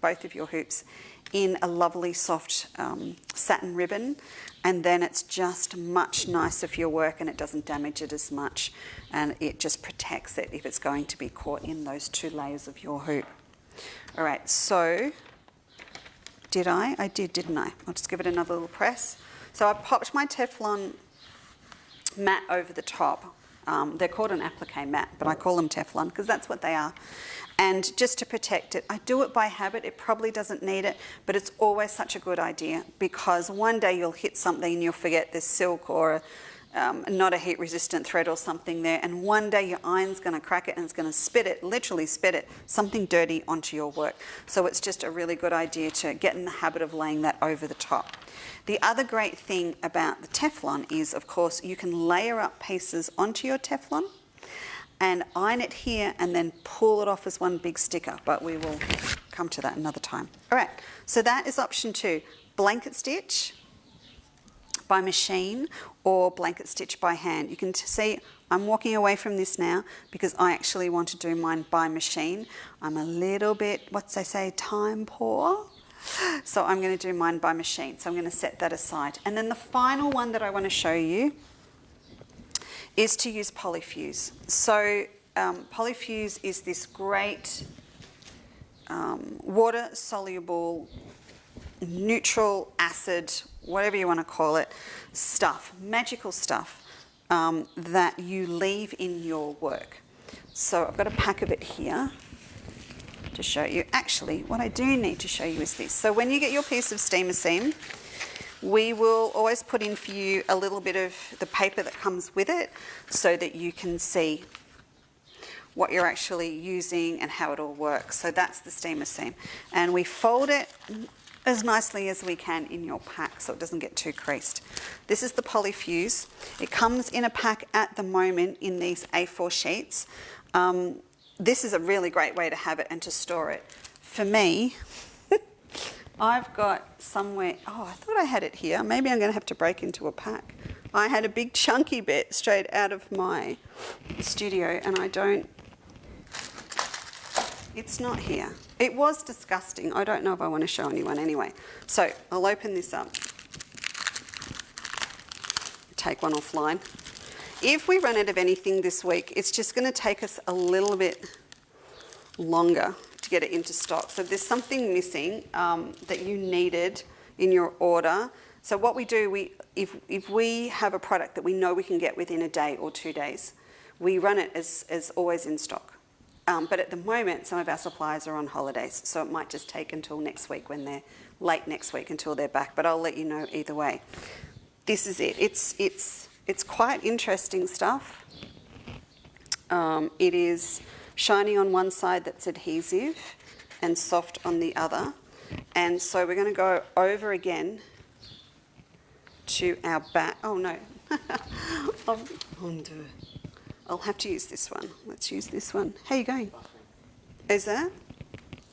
both of your hoops, in a lovely soft satin ribbon, and then it's just much nicer for your work and it doesn't damage it as much, and it just protects it if it's going to be caught in those two layers of your hoop. All right, so did I? I did, didn't I? I'll just give it another little press. So I popped my Teflon mat over the top. They're called an applique mat, but I call them Teflon because that's what they are. And just to protect it, I do it by habit. It probably doesn't need it, but it's always such a good idea because one day you'll hit something and you'll forget there's silk or not a heat-resistant thread or something there, and one day your iron's going to crack it and it's going to spit it, literally spit it, something dirty onto your work. So it's just a really good idea to get in the habit of laying that over the top. The other great thing about the Teflon is, of course, you can layer up pieces onto your Teflon and iron it here and then pull it off as one big sticker, but we will come to that another time. All right, so that is option 2, blanket stitch by machine or blanket stitch by hand. You can see I'm walking away from this now because I actually want to do mine by machine. I'm a little bit, what's they say, time poor. So I'm going to do mine by machine. So I'm going to set that aside. And then the final one that I want to show you is to use Polyfuse. So Polyfuse is this great water-soluble, neutral acid, whatever you want to call it, stuff, magical stuff that you leave in your work. So I've got a pack of it here to show you. Actually, what I do need to show you is this. So when you get your piece of steamer seam, we will always put in for you a little bit of the paper that comes with it so that you can see what you're actually using and how it all works. So that's the steamer seam. And we fold it as nicely as we can in your pack so it doesn't get too creased. This is the Polyfuse. It comes in a pack at the moment in these A4 sheets. This is a really great way to have it and to store it. For me, I've got somewhere, oh, I thought I had it here. Maybe I'm going to have to break into a pack. I had a big chunky bit straight out of my studio and I don't, it's not here. It was disgusting. I don't know if I want to show anyone anyway. So I'll open this up. Take one offline. If we run out of anything this week, it's just going to take us a little bit longer to get it into stock. So if there's something missing that you needed in your order, so what we do, if we have a product that we know we can get within a day or 2 days, we run it as always in stock. But at the moment, some of our suppliers are on holidays, so it might just take until next week when they're late next week until they're back. But I'll let you know either way. This is it. It's quite interesting stuff. It is shiny on one side that's adhesive and soft on the other. And so we're going to go over again to our back. Oh no, I'll have to use this one. Let's use this one. How are you going? Is that?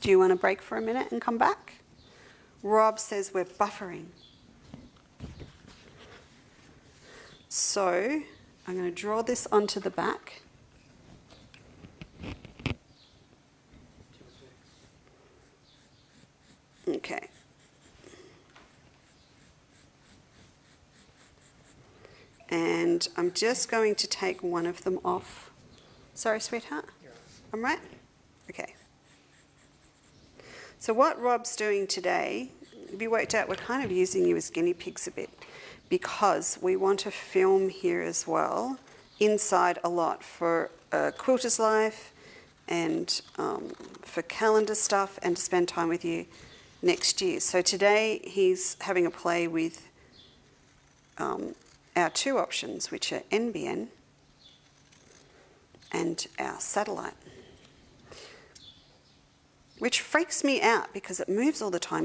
Do you want to break for a minute and come back? Rob says we're buffering. So I'm going to draw this onto the back. Okay. And I'm just going to take one of them off. Sorry, sweetheart? I'm right? Okay. So what Rob's doing today, if you worked out, we're kind of using you as guinea pigs a bit because we want to film here as well, inside a lot for Quilter's Life and for calendar stuff and to spend time with you next year. So today he's having a play with our 2 options, which are NBN and our satellite, which freaks me out because it moves all the time.